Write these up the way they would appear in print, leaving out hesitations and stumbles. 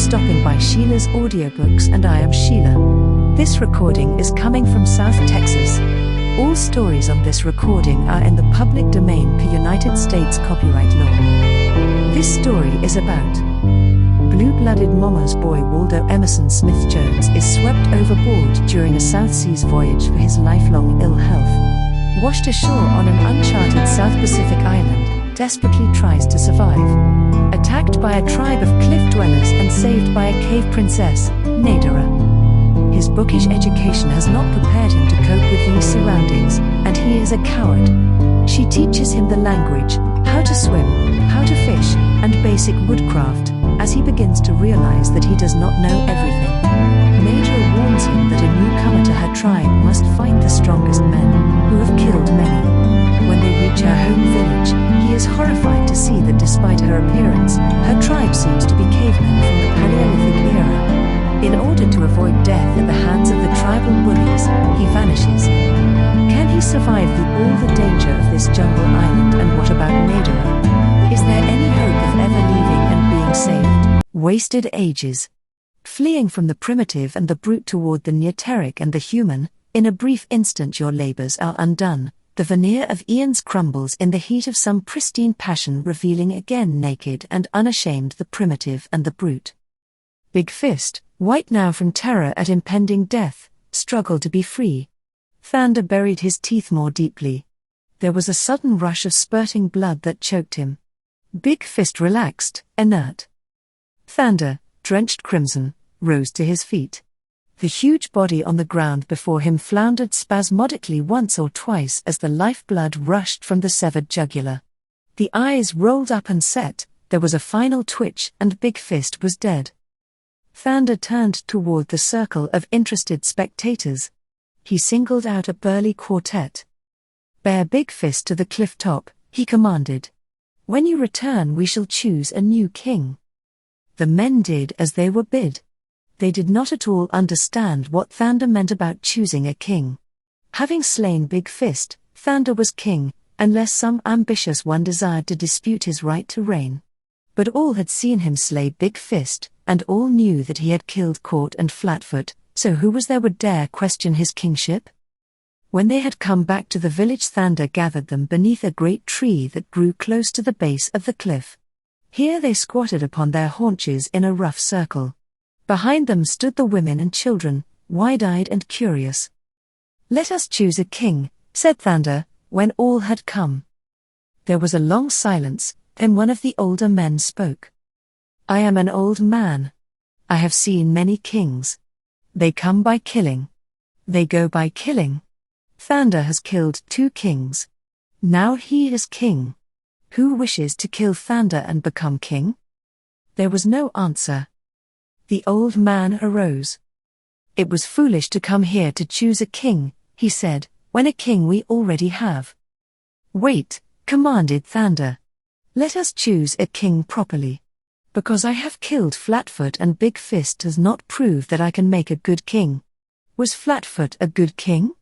stopping by Sheila's Audiobooks, and I am Sheila. This recording is coming from South Texas. All stories on this recording are in the public domain per United States copyright law. This story is about blue-blooded mama's boy Waldo Emerson Smith-Jones is swept overboard during a South Seas voyage for his lifelong ill health. Washed ashore on an uncharted South Pacific island, desperately tries to survive. Attacked by a tribe of cliff dwellers and saved by a cave princess, Nadara. His bookish education has not prepared him to cope with these surroundings, and he is a coward. She teaches him the language, how to swim, how to fish, and basic woodcraft, as he begins to realize that he does not know everything. Nadara warns him that a newcomer to her tribe must fight the strongest men, who have killed many. When they reach her home village, he is horrified to see that despite her appearance, her tribe seems to be cavemen from the Paleolithic era. In order to avoid death at the hands of the tribal bullies, he vanishes. Can he survive all the danger of this jungle island, and what about Nadara? Is there any hope of ever leaving and being saved? Wasted ages. Fleeing from the primitive and the brute toward the neoteric and the human, in a brief instant your labors are undone. The veneer of eons crumbles in the heat of some pristine passion, revealing again naked and unashamed the primitive and the brute. Big Fist, white now from terror at impending death, struggled to be free. Thunder buried his teeth more deeply. There was a sudden rush of spurting blood that choked him. Big Fist relaxed, inert. Thunder, drenched crimson, rose to his feet. The huge body on the ground before him floundered spasmodically once or twice as the lifeblood rushed from the severed jugular. The eyes rolled up and set, there was a final twitch, and Big Fist was dead. Thunder turned toward the circle of interested spectators. He singled out a burly quartet. "Bear Big Fist to the cliff top," he commanded. "When you return we shall choose a new king." The men did as they were bid. They did not at all understand what Thunder meant about choosing a king. Having slain Big Fist, Thunder was king, unless some ambitious one desired to dispute his right to reign. But all had seen him slay Big Fist, and all knew that he had killed Court and Flatfoot, so who was there would dare question his kingship? When they had come back to the village, Thunder gathered them beneath a great tree that grew close to the base of the cliff. Here they squatted upon their haunches in a rough circle. Behind them stood the women and children, wide-eyed and curious. "Let us choose a king," said Thunder, when all had come. There was a long silence, then one of the older men spoke. "I am an old man. I have seen many kings. They come by killing. They go by killing. Thunder has killed 2 kings. Now he is king. Who wishes to kill Thunder and become king?" There was no answer. The old man arose. "It was foolish to come here to choose a king," he said, "when a king we already have." "Wait," commanded Thunder. "Let us choose a king properly. Because I have killed Flatfoot and Big Fist does not prove that I can make a good king." "Was Flatfoot a good king?"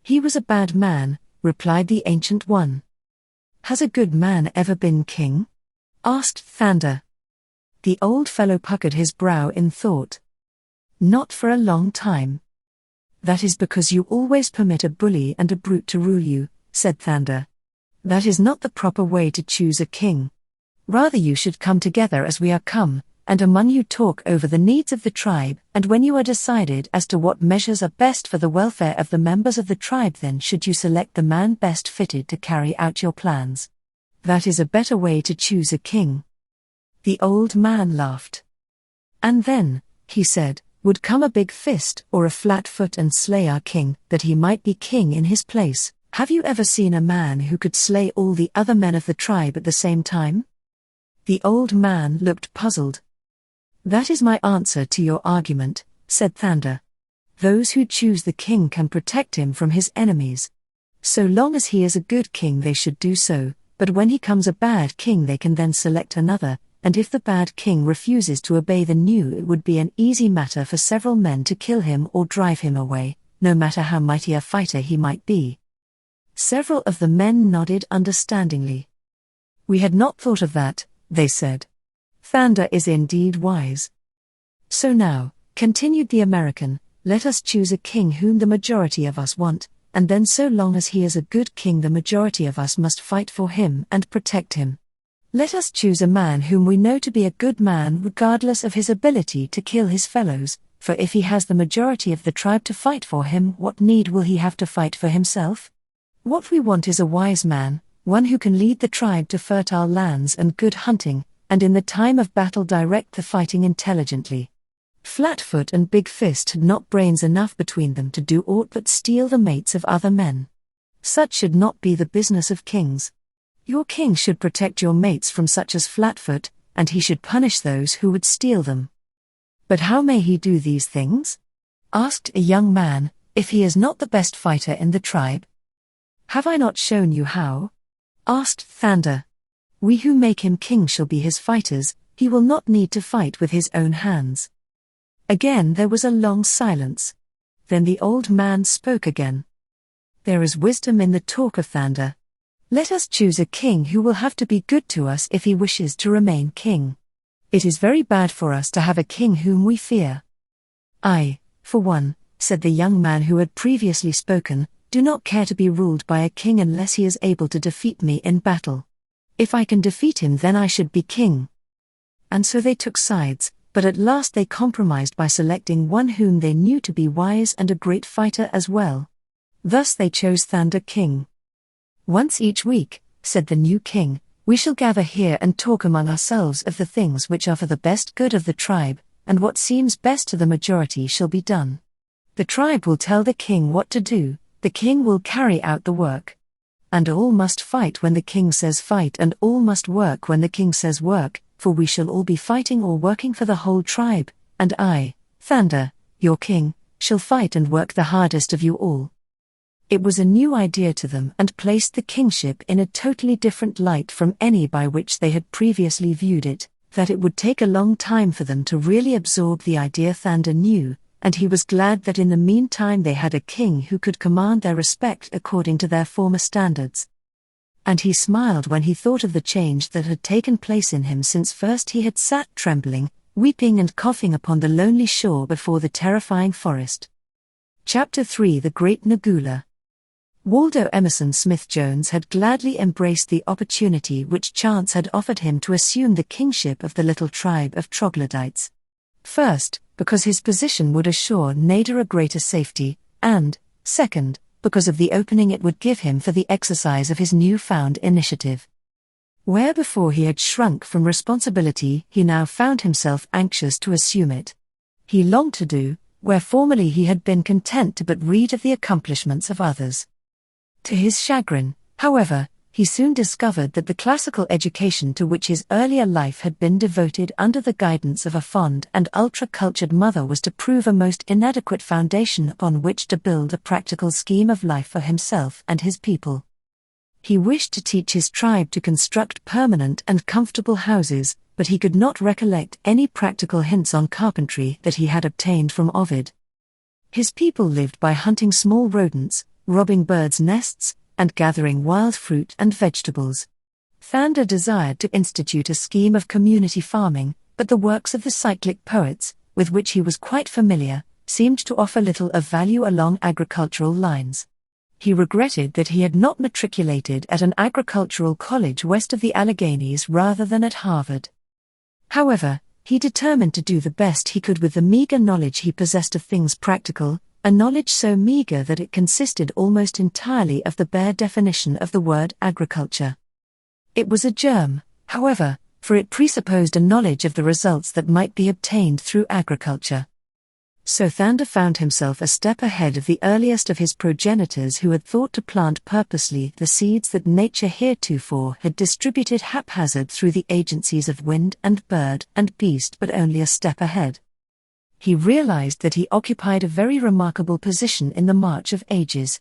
"He was a bad man," replied the Ancient One. "Has a good man ever been king?" asked Thunder. The old fellow puckered his brow in thought. "Not for a long time." "That is because you always permit a bully and a brute to rule you," said Thunder. "That is not the proper way to choose a king. Rather you should come together as we are come, and among you talk over the needs of the tribe, and when you are decided as to what measures are best for the welfare of the members of the tribe, then should you select the man best fitted to carry out your plans. That is a better way to choose a king." The old man laughed. "And then," he said, "would come a Big Fist or a Flatfoot and slay our king, that he might be king in his place. Have you ever seen a man who could slay all the other men of the tribe at the same time?" The old man looked puzzled. "That is my answer to your argument," said Thunder. "Those who choose the king can protect him from his enemies. So long as he is a good king they should do so, but when he comes a bad king they can then select another, and if the bad king refuses to obey the new, it would be an easy matter for several men to kill him or drive him away, no matter how mighty a fighter he might be." Several of the men nodded understandingly. "We had not thought of that," they said. "Thunder is indeed wise. So now, continued the American, let us choose a king whom the majority of us want, and then so long as he is a good king the majority of us must fight for him and protect him. Let us choose a man whom we know to be a good man regardless of his ability to kill his fellows, for if he has the majority of the tribe to fight for him, what need will he have to fight for himself? What we want is a wise man, one who can lead the tribe to fertile lands and good hunting, and in the time of battle direct the fighting intelligently. Flatfoot and Big Fist had not brains enough between them to do aught but steal the mates of other men. Such should not be the business of kings. Your king should protect your mates from such as Flatfoot, and he should punish those who would steal them. But how may he do these things? Asked a young man, if he is not the best fighter in the tribe. Have I not shown you how? Asked Thunder. We who make him king shall be his fighters, he will not need to fight with his own hands. Again there was a long silence. Then the old man spoke again. There is wisdom in the talk of Thunder. Let us choose a king who will have to be good to us if he wishes to remain king. It is very bad for us to have a king whom we fear. I, for one, said the young man who had previously spoken, do not care to be ruled by a king unless he is able to defeat me in battle. If I can defeat him then I should be king. And so they took sides, but at last they compromised by selecting one whom they knew to be wise and a great fighter as well. Thus they chose Thunder king. Once each week, said the new king, we shall gather here and talk among ourselves of the things which are for the best good of the tribe, and what seems best to the majority shall be done. The tribe will tell the king what to do, the king will carry out the work. And all must fight when the king says fight, and all must work when the king says work, for we shall all be fighting or working for the whole tribe, and I, Thunder, your king, shall fight and work the hardest of you all. It was a new idea to them and placed the kingship in a totally different light from any by which they had previously viewed it, that it would take a long time for them to really absorb the idea Thunder knew, and he was glad that in the meantime they had a king who could command their respect according to their former standards. And he smiled when he thought of the change that had taken place in him since first he had sat trembling, weeping and coughing upon the lonely shore before the terrifying forest. Chapter 3 The Great Nagula. Waldo Emerson Smith-Jones had gladly embraced the opportunity which chance had offered him to assume the kingship of the little tribe of troglodytes. First, because his position would assure Nadara greater safety, and, second, because of the opening it would give him for the exercise of his newfound initiative. Where before he had shrunk from responsibility, he now found himself anxious to assume it. He longed to do, where formerly he had been content to but read of the accomplishments of others. To his chagrin, however, he soon discovered that the classical education to which his earlier life had been devoted under the guidance of a fond and ultra-cultured mother was to prove a most inadequate foundation upon which to build a practical scheme of life for himself and his people. He wished to teach his tribe to construct permanent and comfortable houses, but he could not recollect any practical hints on carpentry that he had obtained from Ovid. His people lived by hunting small rodents, robbing birds' nests, and gathering wild fruit and vegetables. Thunder desired to institute a scheme of community farming, but the works of the cyclic poets, with which he was quite familiar, seemed to offer little of value along agricultural lines. He regretted that he had not matriculated at an agricultural college west of the Alleghenies rather than at Harvard. However, he determined to do the best he could with the meager knowledge he possessed of things practical, a knowledge so meager that it consisted almost entirely of the bare definition of the word agriculture. It was a germ, however, for it presupposed a knowledge of the results that might be obtained through agriculture. So Thunder found himself a step ahead of the earliest of his progenitors who had thought to plant purposely the seeds that nature heretofore had distributed haphazard through the agencies of wind and bird and beast, but only a step ahead. He realized that he occupied a very remarkable position in the march of ages.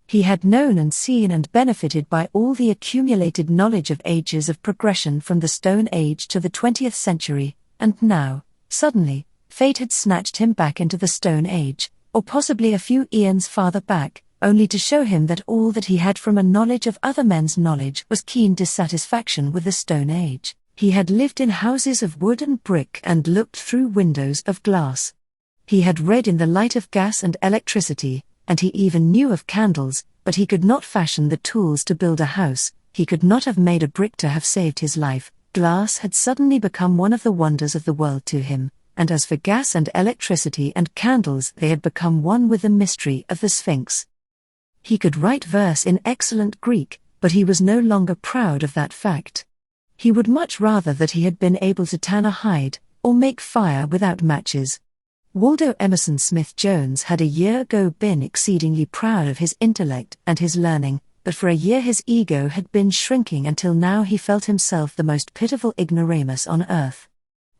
He had known and seen and benefited by all the accumulated knowledge of ages of progression from the Stone Age to the 20th century, and now, suddenly, fate had snatched him back into the Stone Age, or possibly a few eons farther back, only to show him that all that he had from a knowledge of other men's knowledge was keen dissatisfaction with the Stone Age. He had lived in houses of wood and brick and looked through windows of glass. He had read in the light of gas and electricity, and he even knew of candles, but he could not fashion the tools to build a house. He could not have made a brick to have saved his life. Glass had suddenly become one of the wonders of the world to him, and as for gas and electricity and candles, they had become one with the mystery of the Sphinx. He could write verse in excellent Greek, but he was no longer proud of that fact. He would much rather that he had been able to tan a hide, or make fire without matches. Waldo Emerson Smith-Jones had a year ago been exceedingly proud of his intellect and his learning, but for a year his ego had been shrinking until now he felt himself the most pitiful ignoramus on earth.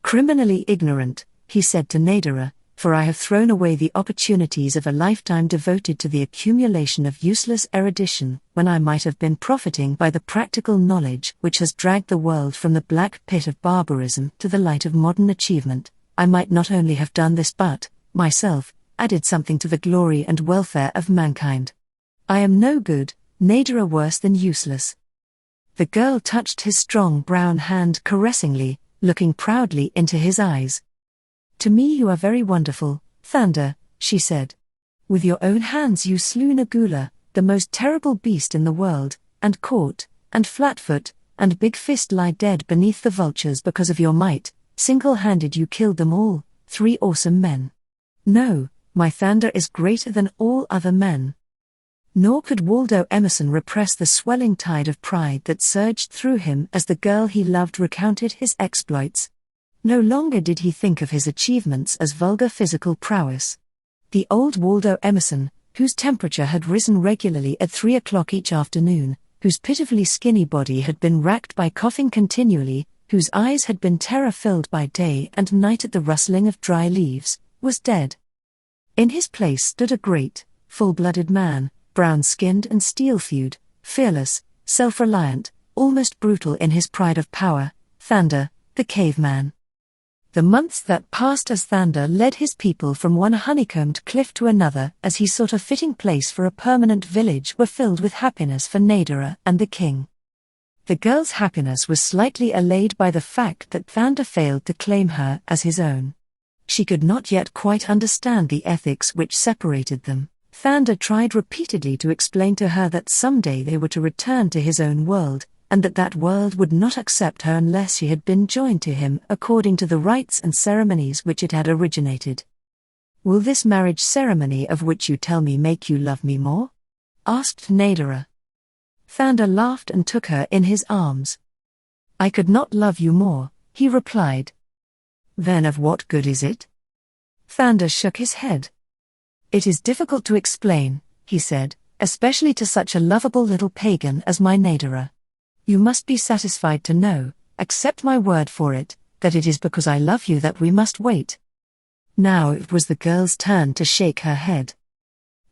"Criminally ignorant," he said to Nadara, "for I have thrown away the opportunities of a lifetime devoted to the accumulation of useless erudition, when I might have been profiting by the practical knowledge which has dragged the world from the black pit of barbarism to the light of modern achievement. I might not only have done this but, myself, added something to the glory and welfare of mankind. I am no good, Nadara, worse than useless." The girl touched his strong brown hand caressingly, looking proudly into his eyes. "To me you are very wonderful, Thanda," she said. "With your own hands you slew Nagula, the most terrible beast in the world, and Court, and Flatfoot, and Big Fist lie dead beneath the vultures because of your might. Single-handed you killed them all, 3 awesome men. No, my Thanda is greater than all other men." Nor could Waldo Emerson repress the swelling tide of pride that surged through him as the girl he loved recounted his exploits. No longer did he think of his achievements as vulgar physical prowess. The old Waldo Emerson, whose temperature had risen regularly at 3 o'clock each afternoon, whose pitifully skinny body had been racked by coughing continually, whose eyes had been terror-filled by day and night at the rustling of dry leaves, was dead. In his place stood a great, full-blooded man, brown-skinned and steel-thewed, fearless, self-reliant, almost brutal in his pride of power, Thanda, the caveman. The months that passed as Thanda led his people from one honeycombed cliff to another as he sought a fitting place for a permanent village were filled with happiness for Nadara and the king. The girl's happiness was slightly allayed by the fact that Thanda failed to claim her as his own. She could not yet quite understand the ethics which separated them. Thanda tried repeatedly to explain to her that someday they were to return to his own world, and that that world would not accept her unless she had been joined to him according to the rites and ceremonies which it had originated. "Will this marriage ceremony of which you tell me make you love me more?" asked Nadara. Thanda laughed and took her in his arms. "I could not love you more," he replied. "Then of what good is it?" Thanda shook his head. "It is difficult to explain," he said, "especially to such a lovable little pagan as my Nadara. You must be satisfied to know, accept my word for it, that it is because I love you that we must wait." Now it was the girl's turn to shake her head.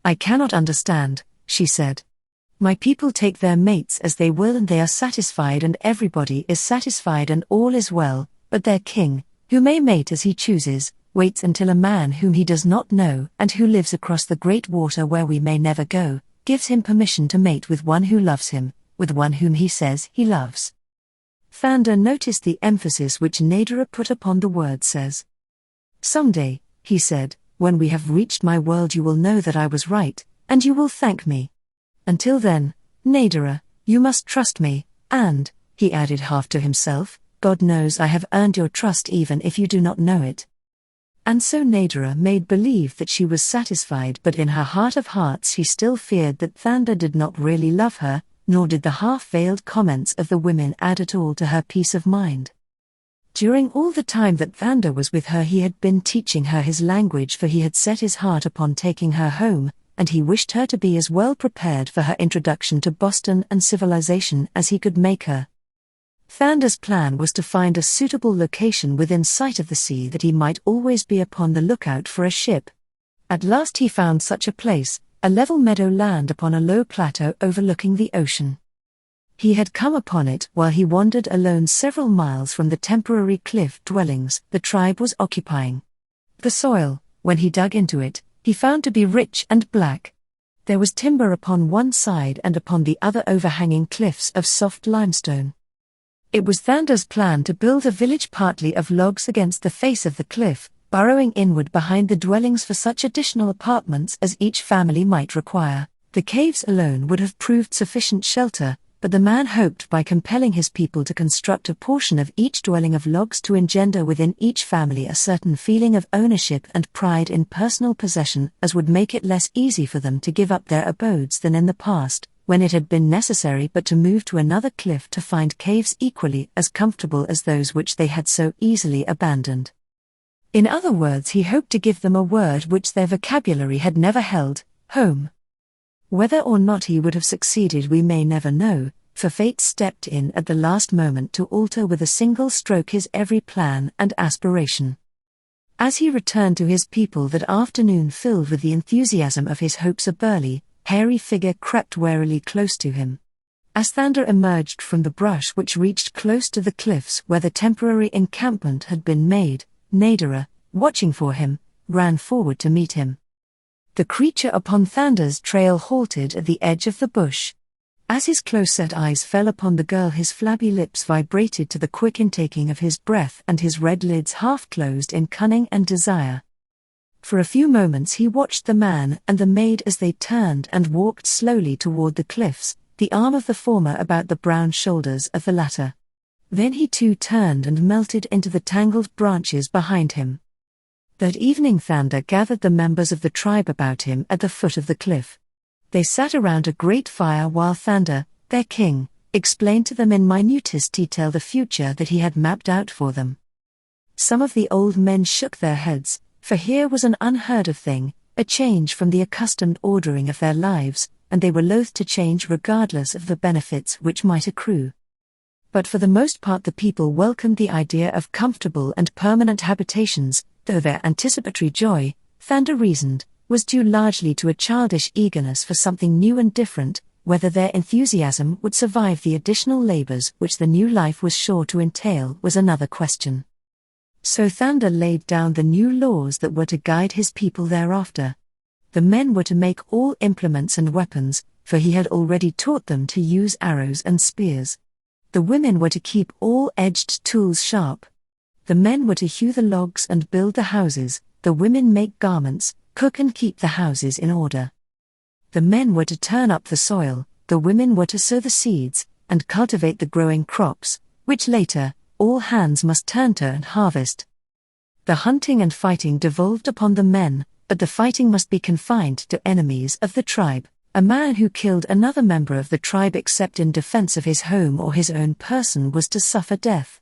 "I cannot understand," she said. "My people take their mates as they will and they are satisfied and everybody is satisfied and all is well, but their king, who may mate as he chooses, waits until a man whom he does not know and who lives across the great water where we may never go, gives him permission to mate with one who loves him, with one whom he says he loves." Thanda noticed the emphasis which Nadara put upon the word says. "Someday," he said, "when we have reached my world you will know that I was right, and you will thank me. Until then, Nadara, you must trust me, and," he added half to himself, "God knows I have earned your trust even if you do not know it." And so Nadara made believe that she was satisfied, but in her heart of hearts she still feared that Thanda did not really love her, nor did the half-veiled comments of the women add at all to her peace of mind. During all the time that Thanda was with her he had been teaching her his language, for he had set his heart upon taking her home, and he wished her to be as well prepared for her introduction to Boston and civilization as he could make her. Thanda's plan was to find a suitable location within sight of the sea that he might always be upon the lookout for a ship. At last he found such a place, a level meadow land upon a low plateau overlooking the ocean. He had come upon it while he wandered alone several miles from the temporary cliff dwellings the tribe was occupying. The soil, when he dug into it, he found to be rich and black. There was timber upon one side and upon the other overhanging cliffs of soft limestone. It was Thander's plan to build a village partly of logs against the face of the cliff, burrowing inward behind the dwellings for such additional apartments as each family might require. The caves alone would have proved sufficient shelter, but the man hoped by compelling his people to construct a portion of each dwelling of logs to engender within each family a certain feeling of ownership and pride in personal possession as would make it less easy for them to give up their abodes than in the past, when it had been necessary but to move to another cliff to find caves equally as comfortable as those which they had so easily abandoned. In other words, he hoped to give them a word which their vocabulary had never held: home. Whether or not he would have succeeded we may never know, for fate stepped in at the last moment to alter with a single stroke his every plan and aspiration. As he returned to his people that afternoon filled with the enthusiasm of his hopes, a burly, hairy figure crept warily close to him. As Thander emerged from the brush which reached close to the cliffs where the temporary encampment had been made, Nadara, watching for him, ran forward to meet him. The creature upon Thander's trail halted at the edge of the bush. As his close-set eyes fell upon the girl, his flabby lips vibrated to the quick intaking of his breath and his red lids half-closed in cunning and desire. For a few moments he watched the man and the maid as they turned and walked slowly toward the cliffs, the arm of the former about the brown shoulders of the latter. Then he too turned and melted into the tangled branches behind him. That evening Thander gathered the members of the tribe about him at the foot of the cliff. They sat around a great fire while Thander, their king, explained to them in minutest detail the future that he had mapped out for them. Some of the old men shook their heads, for here was an unheard of thing, a change from the accustomed ordering of their lives, and they were loath to change regardless of the benefits which might accrue. But for the most part the people welcomed the idea of comfortable and permanent habitations, though their anticipatory joy, Thander reasoned, was due largely to a childish eagerness for something new and different. Whether their enthusiasm would survive the additional labors which the new life was sure to entail was another question. So Thander laid down the new laws that were to guide his people thereafter. The men were to make all implements and weapons, for he had already taught them to use arrows and spears. The women were to keep all edged tools sharp. The men were to hew the logs and build the houses, the women make garments, cook and keep the houses in order. The men were to turn up the soil, the women were to sow the seeds, and cultivate the growing crops, which later, all hands must turn to and harvest. The hunting and fighting devolved upon the men, but the fighting must be confined to enemies of the tribe. A man who killed another member of the tribe except in defense of his home or his own person was to suffer death.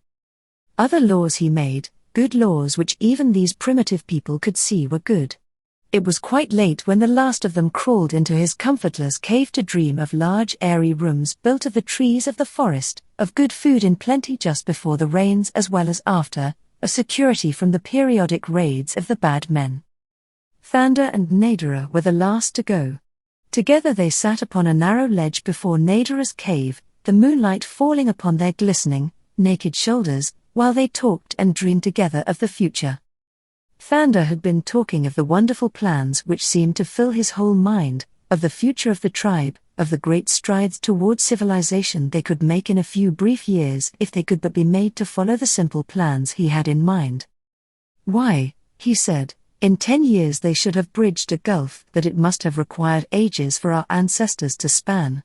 Other laws he made, good laws which even these primitive people could see were good. It was quite late when the last of them crawled into his comfortless cave to dream of large airy rooms built of the trees of the forest, of good food in plenty just before the rains as well as after, of security from the periodic raids of the bad men. Thander and Nadara were the last to go. Together they sat upon a narrow ledge before Nadara's cave, the moonlight falling upon their glistening, naked shoulders, while they talked and dreamed together of the future. Thander had been talking of the wonderful plans which seemed to fill his whole mind, of the future of the tribe, of the great strides toward civilization they could make in a few brief years if they could but be made to follow the simple plans he had in mind. Why, he said, in 10 years they should have bridged a gulf that it must have required ages for our ancestors to span.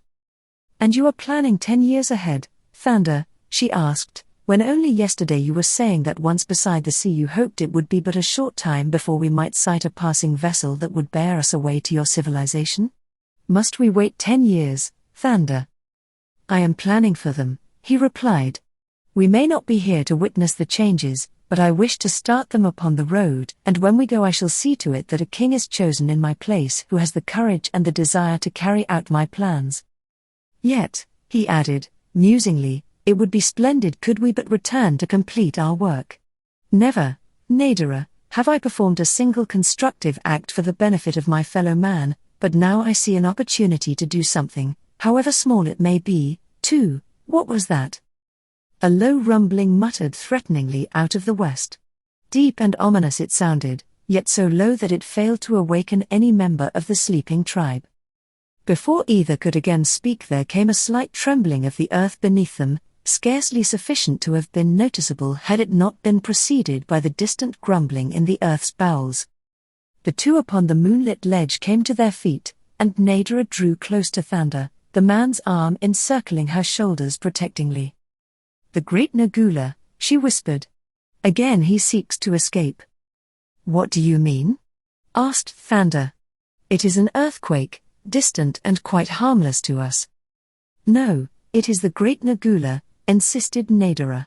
And you are planning 10 years ahead, Thander, she asked, when only yesterday you were saying that once beside the sea you hoped it would be but a short time before we might sight a passing vessel that would bear us away to your civilization? Must we wait 10 years, Thander? I am planning for them, he replied. We may not be here to witness the changes, but I wish to start them upon the road, and when we go I shall see to it that a king is chosen in my place who has the courage and the desire to carry out my plans. Yet, he added, musingly, it would be splendid could we but return to complete our work. Never, Nadara, have I performed a single constructive act for the benefit of my fellow man, but now I see an opportunity to do something, however small it may be, too. What was that? A low rumbling muttered threateningly out of the west. Deep and ominous it sounded, yet so low that it failed to awaken any member of the sleeping tribe. Before either could again speak there came a slight trembling of the earth beneath them, scarcely sufficient to have been noticeable had it not been preceded by the distant grumbling in the earth's bowels. The two upon the moonlit ledge came to their feet, and Nadara drew close to Thanda, the man's arm encircling her shoulders protectingly. "The great Nagula," she whispered. "Again he seeks to escape." "What do you mean?" asked Thanda. "It is an earthquake, distant and quite harmless to us." "No, it is the great Nagula," insisted Nadara.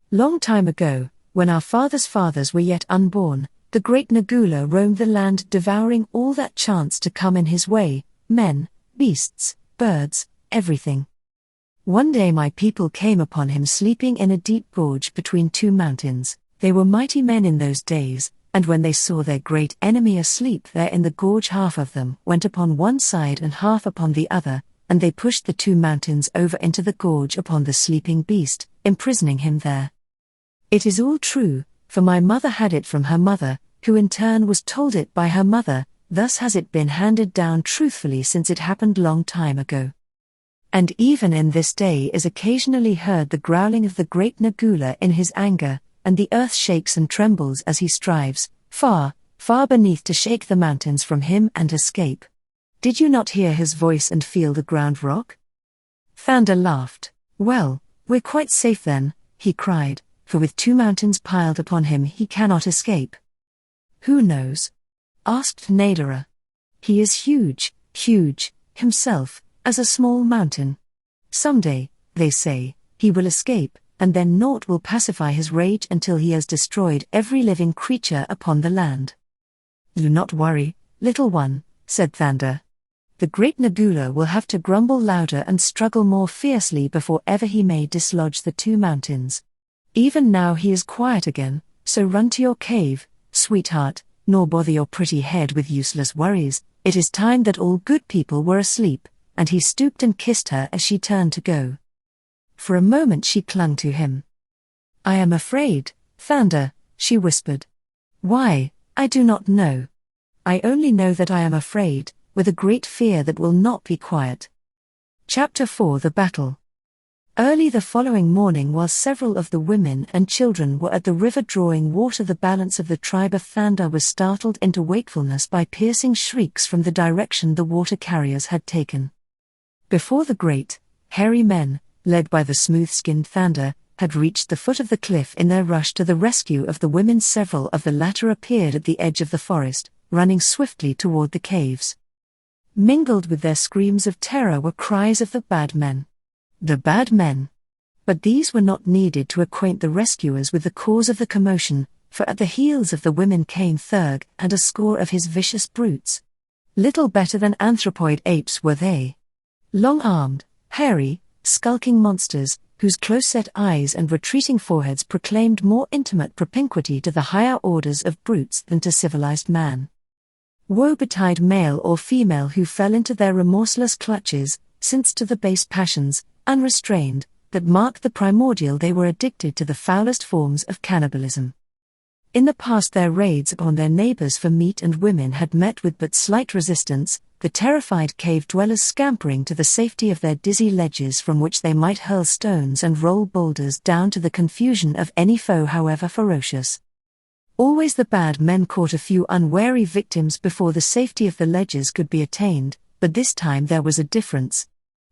"Long time ago, when our fathers' fathers were yet unborn, the great Nagula roamed the land, devouring all that chanced to come in his way, men, beasts, birds, everything. One day my people came upon him sleeping in a deep gorge between two mountains. They were mighty men in those days, and when they saw their great enemy asleep there in the gorge, half of them went upon one side and half upon the other, and they pushed the two mountains over into the gorge upon the sleeping beast, imprisoning him there. It is all true, for my mother had it from her mother, who in turn was told it by her mother. Thus has it been handed down truthfully since it happened long time ago. And even in this day is occasionally heard the growling of the great Nagula in his anger, and the earth shakes and trembles as he strives, far, far beneath, to shake the mountains from him and escape. Did you not hear his voice and feel the ground rock?" Thanda laughed. "Well, we're quite safe then," he cried, "for with two mountains piled upon him he cannot escape." "Who knows?" asked Nadara. "He is huge, huge, himself, as a small mountain. Someday, they say, he will escape, and then naught will pacify his rage until he has destroyed every living creature upon the land." "Do not worry, little one," said Thanda. "The great Nagula will have to grumble louder and struggle more fiercely before ever he may dislodge the two mountains. Even now he is quiet again, so run to your cave, sweetheart, nor bother your pretty head with useless worries. It is time that all good people were asleep," and he stooped and kissed her as she turned to go. For a moment she clung to him. "I am afraid, Thanda," she whispered. "Why, I do not know. I only know that I am afraid, with a great fear that will not be quiet." Chapter 4: The Battle. Early the following morning, while several of the women and children were at the river drawing water, the balance of the tribe of Thanda was startled into wakefulness by piercing shrieks from the direction the water carriers had taken. Before the great, hairy men, led by the smooth-skinned Thanda, had reached the foot of the cliff in their rush to the rescue of the women, several of the latter appeared at the edge of the forest, running swiftly toward the caves. Mingled with their screams of terror were cries of the bad men. The bad men. But these were not needed to acquaint the rescuers with the cause of the commotion, for at the heels of the women came Thurg and a score of his vicious brutes. Little better than anthropoid apes were they. Long-armed, hairy, skulking monsters, whose close-set eyes and retreating foreheads proclaimed more intimate propinquity to the higher orders of brutes than to civilized man. Woe-betide male or female who fell into their remorseless clutches, since to the base passions, unrestrained, that marked the primordial, they were addicted to the foulest forms of cannibalism. In the past their raids upon their neighbors for meat and women had met with but slight resistance, the terrified cave dwellers scampering to the safety of their dizzy ledges, from which they might hurl stones and roll boulders down to the confusion of any foe however ferocious. Always the bad men caught a few unwary victims before the safety of the ledges could be attained, but this time there was a difference.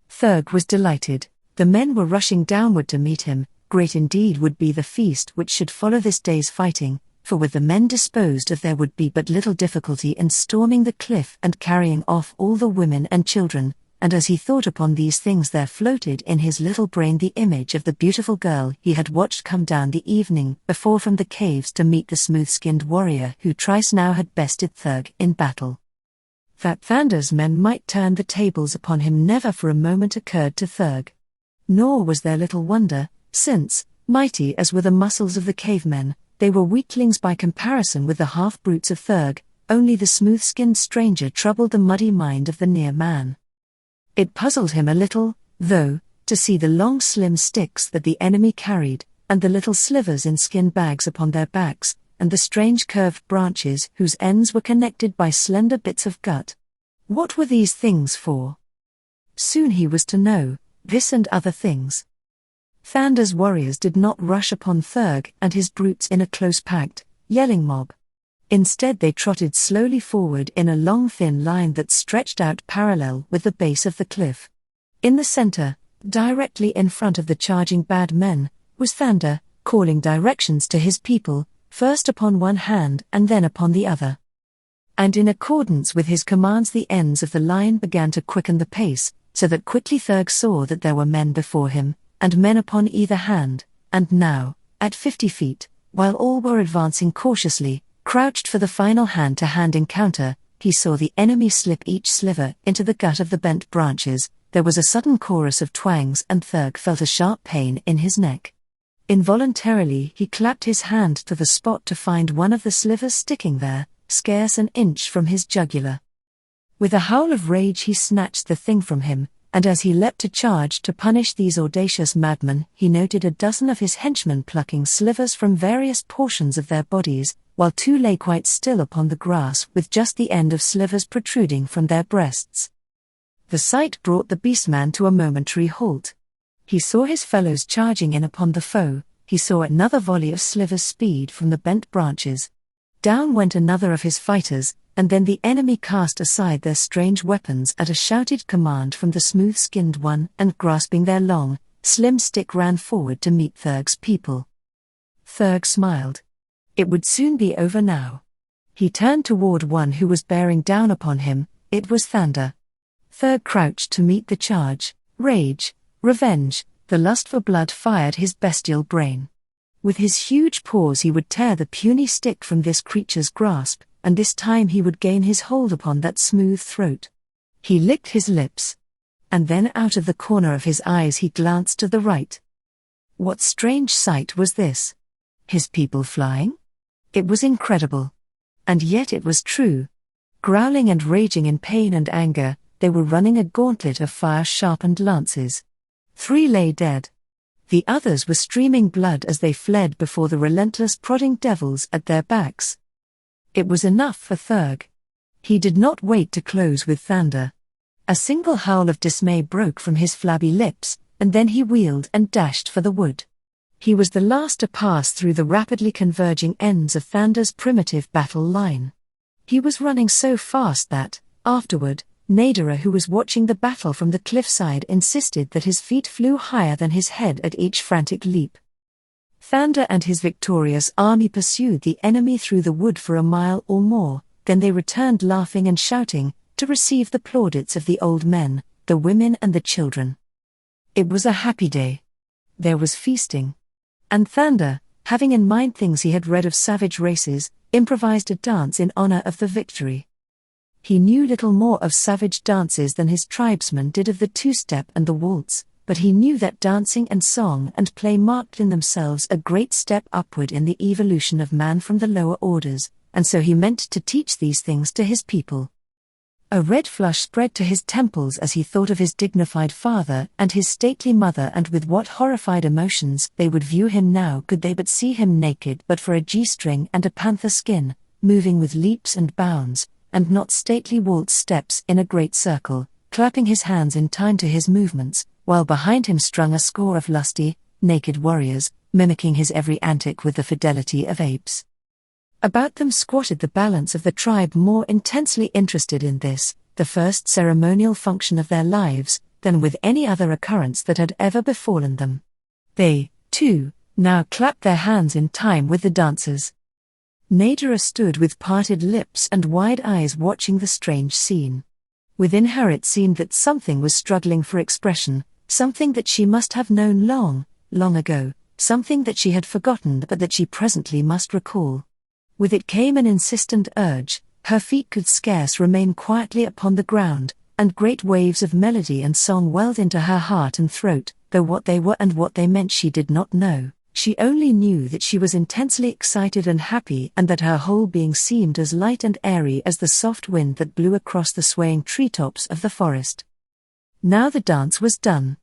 Thurg was delighted. The men were rushing downward to meet him. Great indeed would be the feast which should follow this day's fighting, for with the men disposed of there would be but little difficulty in storming the cliff and carrying off all the women and children. And as he thought upon these things, there floated in his little brain the image of the beautiful girl he had watched come down the evening before from the caves to meet the smooth-skinned warrior who twice now had bested Thurg in battle. That Thanda's men might turn the tables upon him never for a moment occurred to Thurg. Nor was there little wonder, since, mighty as were the muscles of the cavemen, they were weaklings by comparison with the half-brutes of Thurg. Only the smooth-skinned stranger troubled the muddy mind of the near man. It puzzled him a little, though, to see the long slim sticks that the enemy carried, and the little slivers in skin bags upon their backs, and the strange curved branches whose ends were connected by slender bits of gut. What were these things for? Soon he was to know, this and other things. Thander's warriors did not rush upon Thurg and his brutes in a close-packed, yelling mob. Instead they trotted slowly forward in a long thin line that stretched out parallel with the base of the cliff. In the center, directly in front of the charging bad men, was Thander, calling directions to his people, first upon one hand and then upon the other. And in accordance with his commands the ends of the line began to quicken the pace, so that quickly Thurg saw that there were men before him, and men upon either hand, and now, at 50 feet, while all were advancing cautiously, crouched for the final hand-to-hand encounter, he saw the enemy slip each sliver into the gut of the bent branches. There was a sudden chorus of twangs and Thurg felt a sharp pain in his neck. Involuntarily he clapped his hand to the spot to find one of the slivers sticking there, scarce an inch from his jugular. With a howl of rage he snatched the thing from him, and as he leapt to charge to punish these audacious madmen, he noted a dozen of his henchmen plucking slivers from various portions of their bodies, while 2 lay quite still upon the grass with just the end of slivers protruding from their breasts. The sight brought the beastman to a momentary halt. He saw his fellows charging in upon the foe, he saw another volley of slivers speed from the bent branches. Down went another of his fighters, and then the enemy cast aside their strange weapons at a shouted command from the smooth-skinned one, and grasping their long, slim stick ran forward to meet Thurg's people. Thurg smiled. It would soon be over now. He turned toward one who was bearing down upon him. It was Thander. Thurg crouched to meet the charge. Rage, revenge, the lust for blood fired his bestial brain. With his huge paws he would tear the puny stick from this creature's grasp, and this time he would gain his hold upon that smooth throat. He licked his lips. And then out of the corner of his eyes he glanced to the right. What strange sight was this? His people flying? It was incredible. And yet it was true. Growling and raging in pain and anger, they were running a gauntlet of fire-sharpened lances. 3 lay dead. The others were streaming blood as they fled before the relentless prodding devils at their backs. It was enough for Thurg. He did not wait to close with Thander. A single howl of dismay broke from his flabby lips, and then he wheeled and dashed for the wood. He was the last to pass through the rapidly converging ends of Thander's primitive battle line. He was running so fast that, afterward, Nadara, who was watching the battle from the cliffside, insisted that his feet flew higher than his head at each frantic leap. Thander and his victorious army pursued the enemy through the wood for a mile or more, then they returned laughing and shouting, to receive the plaudits of the old men, the women and the children. It was a happy day. There was feasting. And Thander, having in mind things he had read of savage races, improvised a dance in honor of the victory. He knew little more of savage dances than his tribesmen did of the two-step and the waltz, but he knew that dancing and song and play marked in themselves a great step upward in the evolution of man from the lower orders, and so he meant to teach these things to his people. A red flush spread to his temples as he thought of his dignified father and his stately mother, and with what horrified emotions they would view him now could they but see him naked but for a G-string and a panther skin, moving with leaps and bounds, and not stately waltz steps in a great circle, clapping his hands in time to his movements, while behind him strung a score of lusty, naked warriors, mimicking his every antic with the fidelity of apes. About them squatted the balance of the tribe, more intensely interested in this, the first ceremonial function of their lives, than with any other occurrence that had ever befallen them. They, too, now clapped their hands in time with the dancers. Nadara stood with parted lips and wide eyes watching the strange scene. Within her it seemed that something was struggling for expression, something that she must have known long, long ago, something that she had forgotten but that she presently must recall. With it came an insistent urge, her feet could scarce remain quietly upon the ground, and great waves of melody and song welled into her heart and throat, though what they were and what they meant she did not know. She only knew that she was intensely excited and happy, and that her whole being seemed as light and airy as the soft wind that blew across the swaying treetops of the forest. Now the dance was done.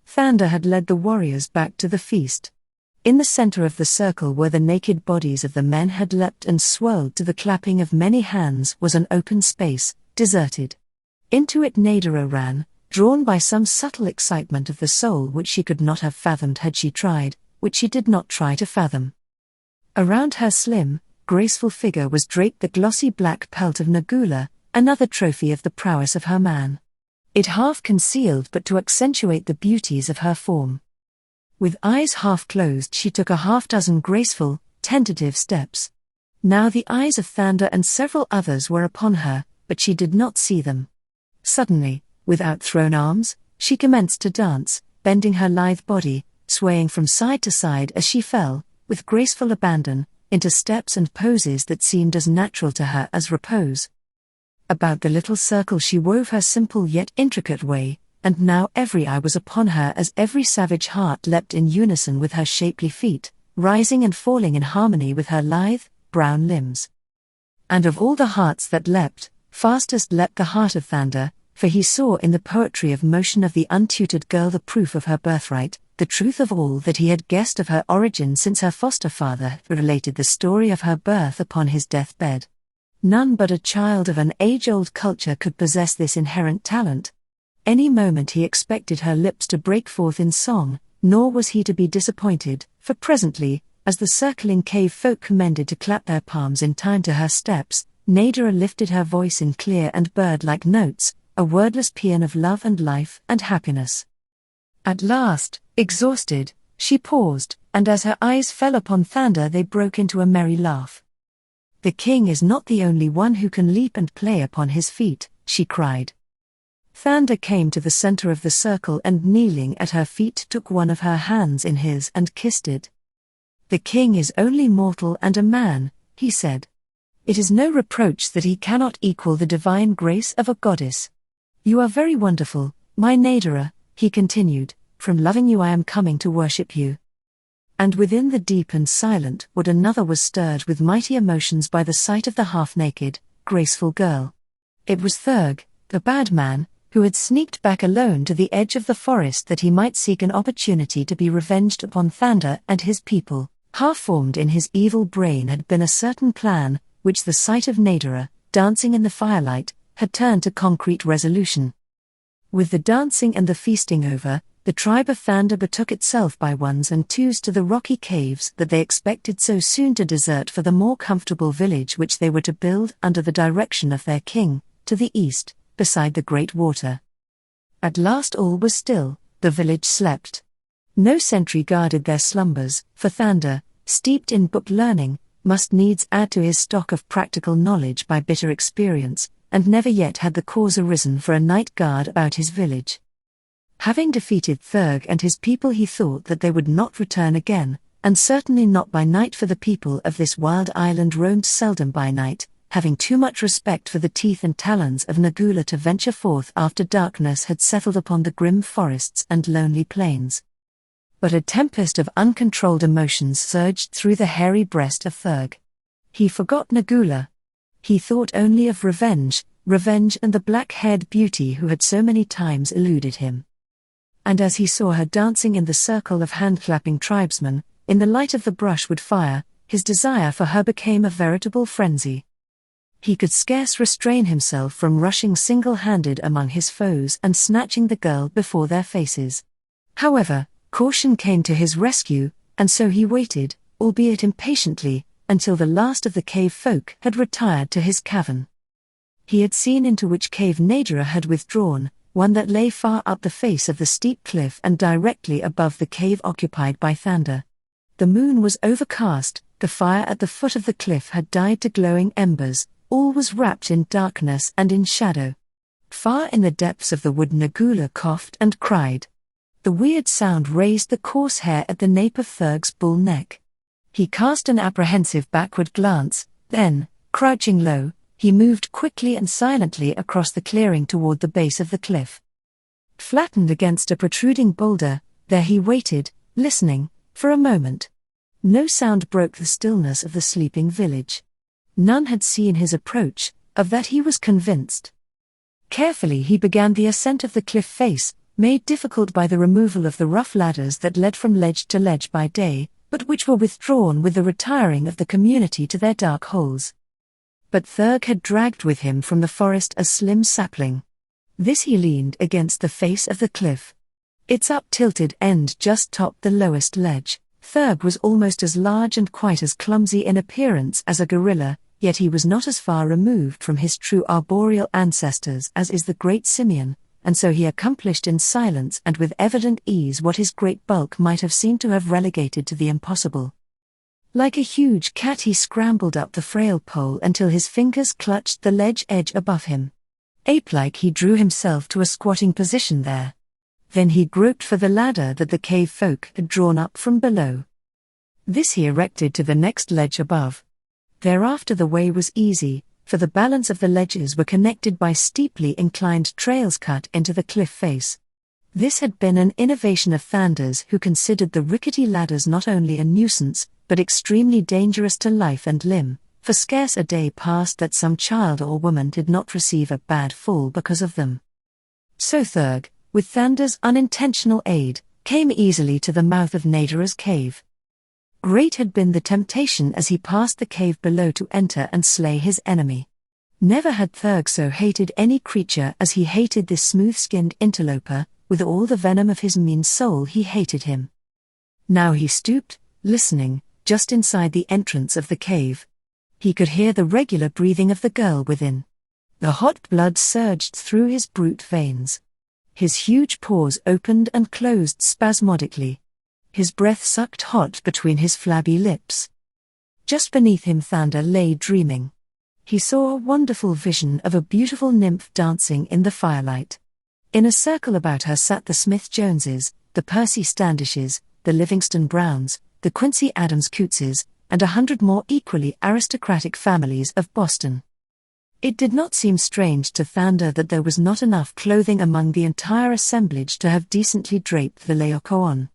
Thander had led the warriors back to the feast. In the center of the circle where the naked bodies of the men had leapt and swirled to the clapping of many hands was an open space, deserted. Into it Nadara ran, drawn by some subtle excitement of the soul which she could not have fathomed had she tried, which she did not try to fathom. Around her slim, graceful figure was draped the glossy black pelt of Nagula, another trophy of the prowess of her man. It half concealed but to accentuate the beauties of her form. With eyes half closed she took a half-dozen graceful, tentative steps. Now the eyes of Thander and several others were upon her, but she did not see them. Suddenly, with outthrown arms, she commenced to dance, bending her lithe body, swaying from side to side as she fell, with graceful abandon, into steps and poses that seemed as natural to her as repose. About the little circle she wove her simple yet intricate way, and now every eye was upon her as every savage heart leapt in unison with her shapely feet, rising and falling in harmony with her lithe, brown limbs. And of all the hearts that leapt, fastest leapt the heart of Thander, for he saw in the poetry of motion of the untutored girl the proof of her birthright, the truth of all that he had guessed of her origin since her foster father had related the story of her birth upon his deathbed. None but a child of an age-old culture could possess this inherent talent. Any moment he expected her lips to break forth in song, nor was he to be disappointed, for presently, as the circling cave folk commended to clap their palms in time to her steps, Nadara lifted her voice in clear and bird-like notes, a wordless paean of love and life and happiness. At last, exhausted, she paused, and as her eyes fell upon Thander they broke into a merry laugh. "The king is not the only one who can leap and play upon his feet," she cried. Thander came to the center of the circle and kneeling at her feet took one of her hands in his and kissed it. "The king is only mortal and a man," he said. "It is no reproach that he cannot equal the divine grace of a goddess. You are very wonderful, my Nadara," he continued, "from loving you I am coming to worship you." And within the deep and silent wood another was stirred with mighty emotions by the sight of the half-naked, graceful girl. It was Thurg, the bad man, who had sneaked back alone to the edge of the forest that he might seek an opportunity to be revenged upon Thander and his people. Half-formed in his evil brain had been a certain plan, which the sight of Nadara, dancing in the firelight, had turned to concrete resolution. With the dancing and the feasting over, the tribe of Thander betook itself by ones and twos to the rocky caves that they expected so soon to desert for the more comfortable village which they were to build under the direction of their king, to the east, beside the great water. At last all was still, the village slept. No sentry guarded their slumbers, for Thander, steeped in book learning, must needs add to his stock of practical knowledge by bitter experience, and never yet had the cause arisen for a night guard about his village. Having defeated Thurg and his people he thought that they would not return again, and certainly not by night, for the people of this wild island roamed seldom by night, having too much respect for the teeth and talons of Nagula to venture forth after darkness had settled upon the grim forests and lonely plains. But a tempest of uncontrolled emotions surged through the hairy breast of Thurg. He forgot Nagula. He thought only of revenge and the black-haired beauty who had so many times eluded him. And as he saw her dancing in the circle of hand-clapping tribesmen, in the light of the brushwood fire, his desire for her became a veritable frenzy. He could scarce restrain himself from rushing single-handed among his foes and snatching the girl before their faces. However, caution came to his rescue, and so he waited, albeit impatiently, until the last of the cave folk had retired to his cavern. He had seen into which cave Nadara had withdrawn, one that lay far up the face of the steep cliff and directly above the cave occupied by Thander. The moon was overcast, the fire at the foot of the cliff had died to glowing embers, all was wrapped in darkness and in shadow. Far in the depths of the wood Nagula coughed and cried. The weird sound raised the coarse hair at the nape of Thurg's bull neck. He cast an apprehensive backward glance, then, crouching low, he moved quickly and silently across the clearing toward the base of the cliff. Flattened against a protruding boulder, there he waited, listening, for a moment. No sound broke the stillness of the sleeping village. None had seen his approach, of that he was convinced. Carefully he began the ascent of the cliff face, made difficult by the removal of the rough ladders that led from ledge to ledge by day, but which were withdrawn with the retiring of the community to their dark holes. But Thurg had dragged with him from the forest a slim sapling. This he leaned against the face of the cliff. Its up-tilted end just topped the lowest ledge. Thurg was almost as large and quite as clumsy in appearance as a gorilla, yet he was not as far removed from his true arboreal ancestors as is the great simian, and so he accomplished in silence and with evident ease what his great bulk might have seemed to have relegated to the impossible. Like a huge cat he scrambled up the frail pole until his fingers clutched the ledge edge above him. Ape-like he drew himself to a squatting position there. Then he groped for the ladder that the cave folk had drawn up from below. This he erected to the next ledge above. Thereafter the way was easy, for the balance of the ledges were connected by steeply inclined trails cut into the cliff face. This had been an innovation of Thander's, who considered the rickety ladders not only a nuisance, but extremely dangerous to life and limb, for scarce a day passed that some child or woman did not receive a bad fall because of them. So Thurg, with Thander's unintentional aid, came easily to the mouth of Nadara's cave. Great had been the temptation as he passed the cave below to enter and slay his enemy. Never had Thurg so hated any creature as he hated this smooth-skinned interloper. With all the venom of his mean soul he hated him. Now he stooped, listening, just inside the entrance of the cave. He could hear the regular breathing of the girl within. The hot blood surged through his brute veins. His huge paws opened and closed spasmodically. His breath sucked hot between his flabby lips. Just beneath him Thander lay dreaming. He saw a wonderful vision of a beautiful nymph dancing in the firelight. In a circle about her sat the Smith-Joneses, the Percy Standishes, the Livingston Browns, the Quincy Adams Coateses, and 100 more equally aristocratic families of Boston. It did not seem strange to Thander that there was not enough clothing among the entire assemblage to have decently draped the Laocoon.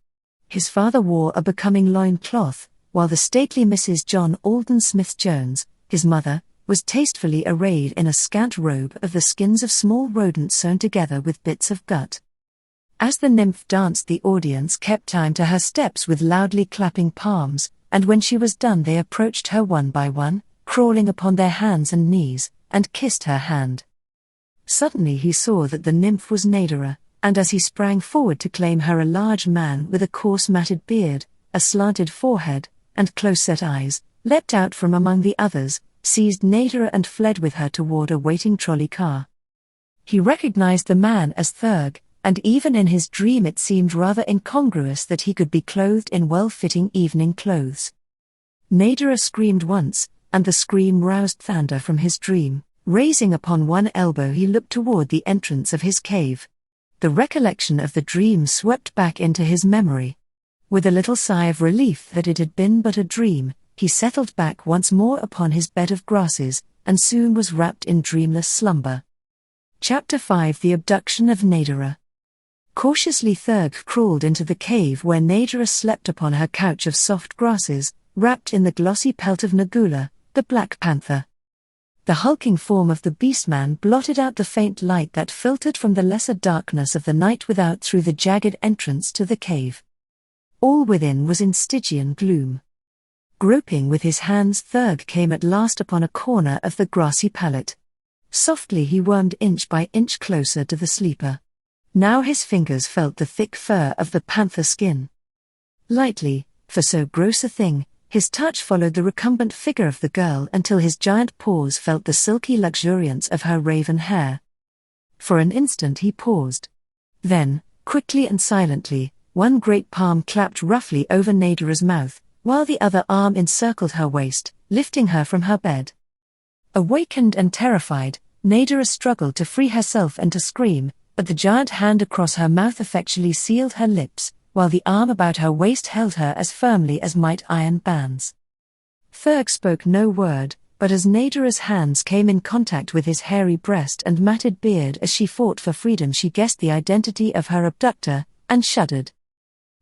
His father wore a becoming loin-cloth, while the stately Mrs. John Alden Smith-Jones, his mother, was tastefully arrayed in a scant robe of the skins of small rodents sewn together with bits of gut. As the nymph danced, the audience kept time to her steps with loudly clapping palms, and when she was done they approached her one by one, crawling upon their hands and knees, and kissed her hand. Suddenly he saw that the nymph was Nadara, and as he sprang forward to claim her, a large man with a coarse matted beard, a slanted forehead, and close-set eyes, leapt out from among the others, seized Nadara and fled with her toward a waiting trolley car. He recognized the man as Thurg, and even in his dream it seemed rather incongruous that he could be clothed in well-fitting evening clothes. Nadara screamed once, and the scream roused Thander from his dream. Raising upon one elbow he looked toward the entrance of his cave. The recollection of the dream swept back into his memory. With a little sigh of relief that it had been but a dream, he settled back once more upon his bed of grasses, and soon was wrapped in dreamless slumber. Chapter 5: The Abduction of Nadara. Cautiously Thurg crawled into the cave where Nadara slept upon her couch of soft grasses, wrapped in the glossy pelt of Nagula, the black panther. The hulking form of the beastman blotted out the faint light that filtered from the lesser darkness of the night without through the jagged entrance to the cave. All within was in Stygian gloom. Groping with his hands, Thurg came at last upon a corner of the grassy pallet. Softly he wormed inch by inch closer to the sleeper. Now his fingers felt the thick fur of the panther skin. Lightly, for so gross a thing, his touch followed the recumbent figure of the girl until his giant paws felt the silky luxuriance of her raven hair. For an instant he paused. Then, quickly and silently, one great palm clapped roughly over Nadara's mouth, while the other arm encircled her waist, lifting her from her bed. Awakened and terrified, Nadara struggled to free herself and to scream, but the giant hand across her mouth effectually sealed her lips, while the arm about her waist held her as firmly as might iron bands. Thurg spoke no word, but as Nadara's hands came in contact with his hairy breast and matted beard as she fought for freedom, she guessed the identity of her abductor, and shuddered.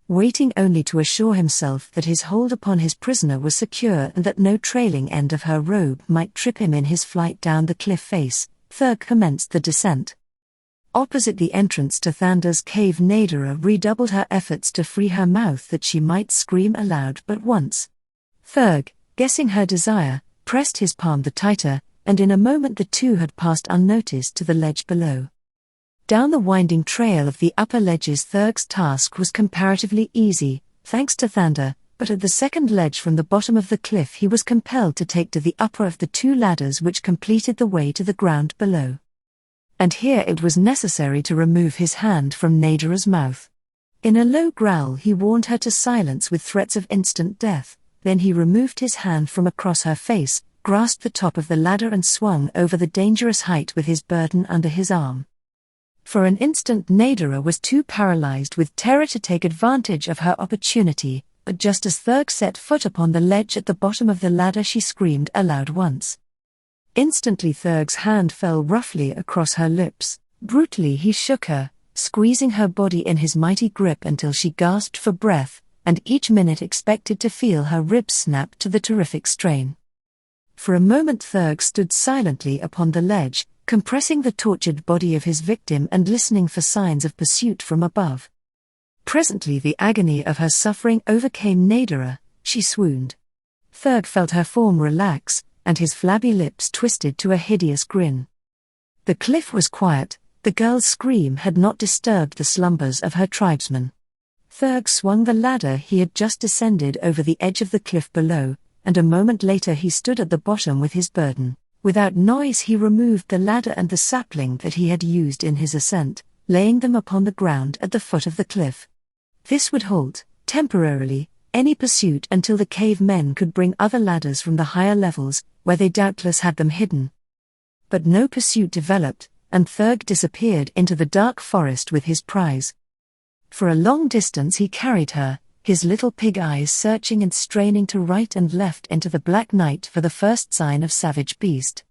Waiting only to assure himself that his hold upon his prisoner was secure and that no trailing end of her robe might trip him in his flight down the cliff face, Thurg commenced the descent. Opposite the entrance to Thander's cave, Nadara redoubled her efforts to free her mouth that she might scream aloud but once. Thurg, guessing her desire, pressed his palm the tighter, and in a moment the two had passed unnoticed to the ledge below. Down the winding trail of the upper ledges, Thurg's task was comparatively easy, thanks to Thander, but at the second ledge from the bottom of the cliff he was compelled to take to the upper of the two ladders which completed the way to the ground below. And here it was necessary to remove his hand from Nadara's mouth. In a low growl he warned her to silence with threats of instant death, then he removed his hand from across her face, grasped the top of the ladder and swung over the dangerous height with his burden under his arm. For an instant Nadara was too paralyzed with terror to take advantage of her opportunity, but just as Thurg set foot upon the ledge at the bottom of the ladder she screamed aloud once. Instantly Thurg's hand fell roughly across her lips. Brutally he shook her, squeezing her body in his mighty grip until she gasped for breath, and each minute expected to feel her ribs snap to the terrific strain. For a moment Thurg stood silently upon the ledge, compressing the tortured body of his victim and listening for signs of pursuit from above. Presently the agony of her suffering overcame Nadara. She swooned. Thurg felt her form relax, and his flabby lips twisted to a hideous grin. The cliff was quiet. The girl's scream had not disturbed the slumbers of her tribesmen. Thurg swung the ladder he had just descended over the edge of the cliff below, and a moment later he stood at the bottom with his burden. Without noise he removed the ladder and the sapling that he had used in his ascent, laying them upon the ground at the foot of the cliff. This would halt, temporarily, any pursuit until the cavemen could bring other ladders from the higher levels, where they doubtless had them hidden. But no pursuit developed, and Thurg disappeared into the dark forest with his prize. For a long distance he carried her, his little pig eyes searching and straining to right and left into the black night for the first sign of savage beast.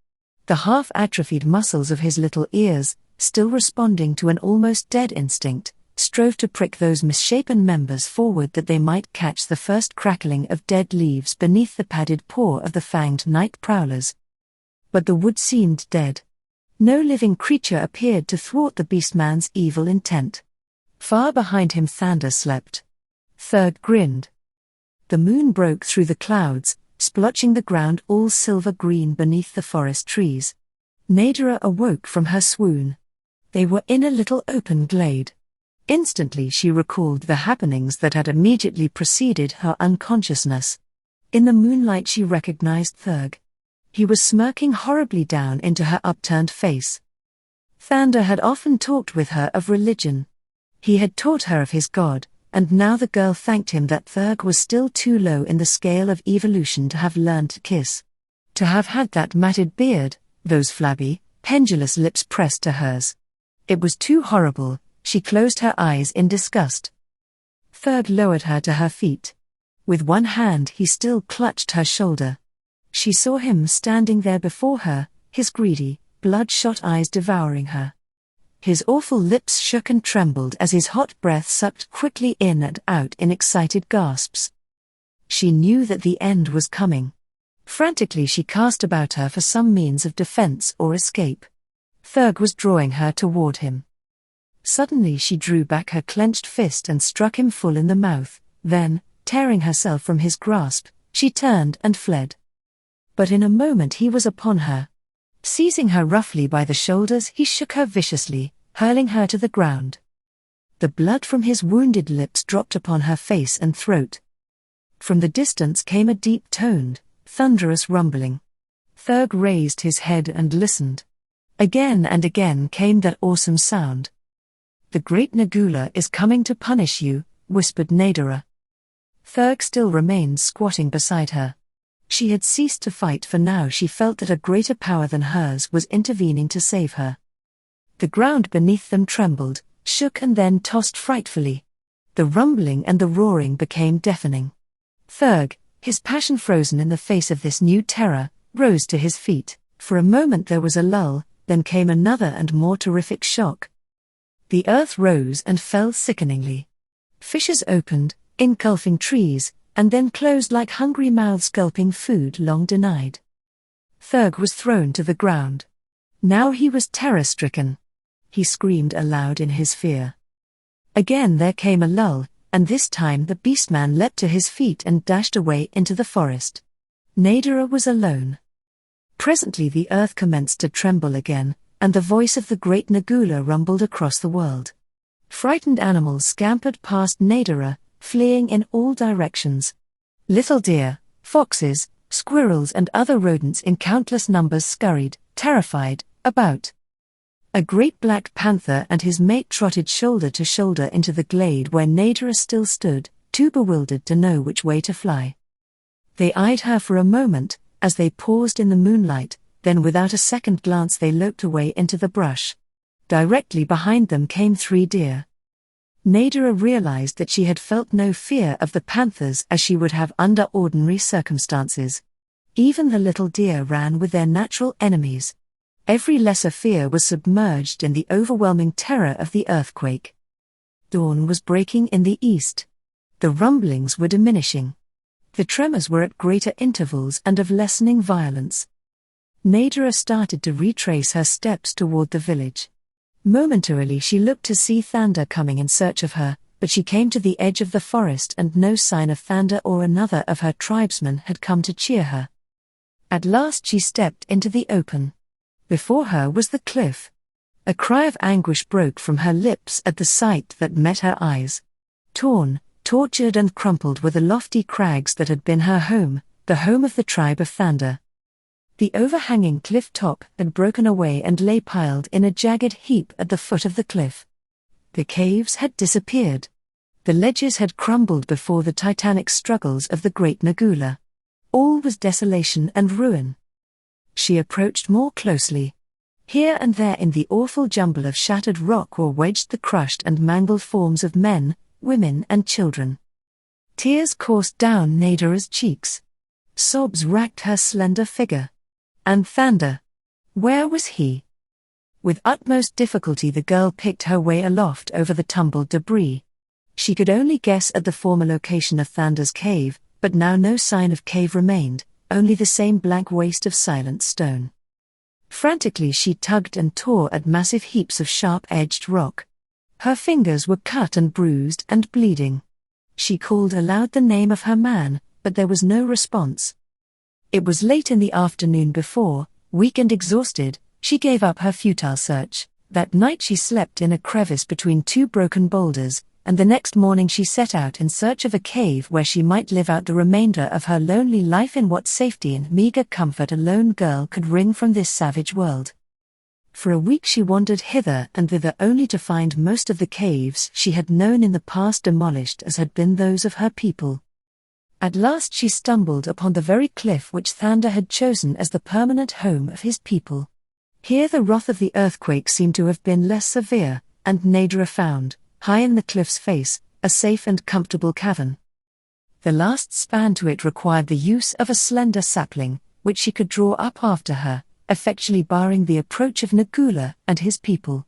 The half-atrophied muscles of his little ears, still responding to an almost dead instinct, strove to prick those misshapen members forward that they might catch the first crackling of dead leaves beneath the padded paw of the fanged night prowlers. But the wood seemed dead. No living creature appeared to thwart the beastman's evil intent. Far behind him Thander slept. Thurg grinned. The moon broke through the clouds, splotching the ground all silver-green beneath the forest trees. Nadara awoke from her swoon. They were in a little open glade. Instantly she recalled the happenings that had immediately preceded her unconsciousness. In the moonlight she recognized Thurg. He was smirking horribly down into her upturned face. Thander had often talked with her of religion. He had taught her of his god, and now the girl thanked him that Thurg was still too low in the scale of evolution to have learned to kiss. To have had that matted beard, those flabby, pendulous lips pressed to hers. It was too horrible. She closed her eyes in disgust. Thurg lowered her to her feet. With one hand he still clutched her shoulder. She saw him standing there before her, his greedy, bloodshot eyes devouring her. His awful lips shook and trembled as his hot breath sucked quickly in and out in excited gasps. She knew that the end was coming. Frantically she cast about her for some means of defense or escape. Thurg was drawing her toward him. Suddenly she drew back her clenched fist and struck him full in the mouth, then, tearing herself from his grasp, she turned and fled. But in a moment he was upon her. Seizing her roughly by the shoulders he shook her viciously, hurling her to the ground. The blood from his wounded lips dropped upon her face and throat. From the distance came a deep-toned, thunderous rumbling. Thurg raised his head and listened. Again and again came that awesome sound. "The great Nagula is coming to punish you," whispered Nadara. Thurg still remained squatting beside her. She had ceased to fight, for now she felt that a greater power than hers was intervening to save her. The ground beneath them trembled, shook and then tossed frightfully. The rumbling and the roaring became deafening. Thurg, his passion frozen in the face of this new terror, rose to his feet. For a moment there was a lull, then came another and more terrific shock. The earth rose and fell sickeningly. Fissures opened, engulfing trees, and then closed like hungry mouths gulping food long denied. Thurg was thrown to the ground. Now he was terror-stricken. He screamed aloud in his fear. Again there came a lull, and this time the beastman leapt to his feet and dashed away into the forest. Nadara was alone. Presently the earth commenced to tremble again, and the voice of the great Nagula rumbled across the world. Frightened animals scampered past Nadara, fleeing in all directions. Little deer, foxes, squirrels and other rodents in countless numbers scurried, terrified, about. A great black panther and his mate trotted shoulder to shoulder into the glade where Nadara still stood, too bewildered to know which way to fly. They eyed her for a moment, as they paused in the moonlight, then without a second glance they loped away into the brush. Directly behind them came 3 deer. Nadara realized that she had felt no fear of the panthers as she would have under ordinary circumstances. Even the little deer ran with their natural enemies. Every lesser fear was submerged in the overwhelming terror of the earthquake. Dawn was breaking in the east. The rumblings were diminishing. The tremors were at greater intervals and of lessening violence. Nadara started to retrace her steps toward the village. Momentarily she looked to see Thanda coming in search of her, but she came to the edge of the forest and no sign of Thanda or another of her tribesmen had come to cheer her. At last she stepped into the open. Before her was the cliff. A cry of anguish broke from her lips at the sight that met her eyes. Torn, tortured and crumpled were the lofty crags that had been her home, the home of the tribe of Thanda. The overhanging cliff top had broken away and lay piled in a jagged heap at the foot of the cliff. The caves had disappeared. The ledges had crumbled before the titanic struggles of the great Nagula. All was desolation and ruin. She approached more closely. Here and there in the awful jumble of shattered rock were wedged the crushed and mangled forms of men, women and children. Tears coursed down Nadara's cheeks. Sobs racked her slender figure. And Thanda? Where was he? With utmost difficulty the girl picked her way aloft over the tumbled debris. She could only guess at the former location of Thanda's cave, but now no sign of cave remained, only the same blank waste of silent stone. Frantically she tugged and tore at massive heaps of sharp-edged rock. Her fingers were cut and bruised and bleeding. She called aloud the name of her man, but there was no response. It was late in the afternoon before, weak and exhausted, she gave up her futile search. That night she slept in a crevice between 2 broken boulders, and the next morning she set out in search of a cave where she might live out the remainder of her lonely life in what safety and meager comfort a lone girl could wring from this savage world. For a week she wandered hither and thither only to find most of the caves she had known in the past demolished as had been those of her people. At last she stumbled upon the very cliff which Thanda had chosen as the permanent home of his people. Here the wrath of the earthquake seemed to have been less severe, and Nadara found, high in the cliff's face, a safe and comfortable cavern. The last span to it required the use of a slender sapling, which she could draw up after her, effectually barring the approach of Nagula and his people.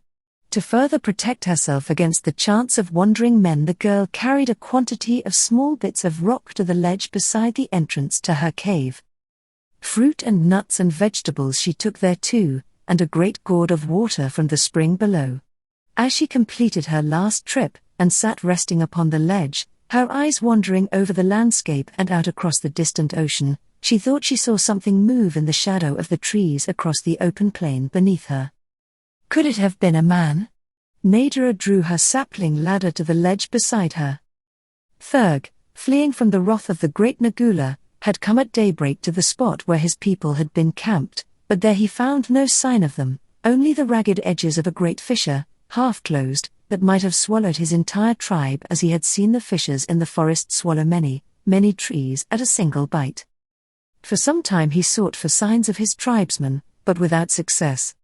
To further protect herself against the chance of wandering men, the girl carried a quantity of small bits of rock to the ledge beside the entrance to her cave. Fruit and nuts and vegetables she took there too, and a great gourd of water from the spring below. As she completed her last trip, and sat resting upon the ledge, her eyes wandering over the landscape and out across the distant ocean, she thought she saw something move in the shadow of the trees across the open plain beneath her. Could it have been a man? Nadara drew her sapling ladder to the ledge beside her. Thurg, fleeing from the wrath of the great Nagula, had come at daybreak to the spot where his people had been camped, but there he found no sign of them, only the ragged edges of a great fissure, half-closed, that might have swallowed his entire tribe as he had seen the fissures in the forest swallow many, many trees at a single bite. For some time he sought for signs of his tribesmen, but without success.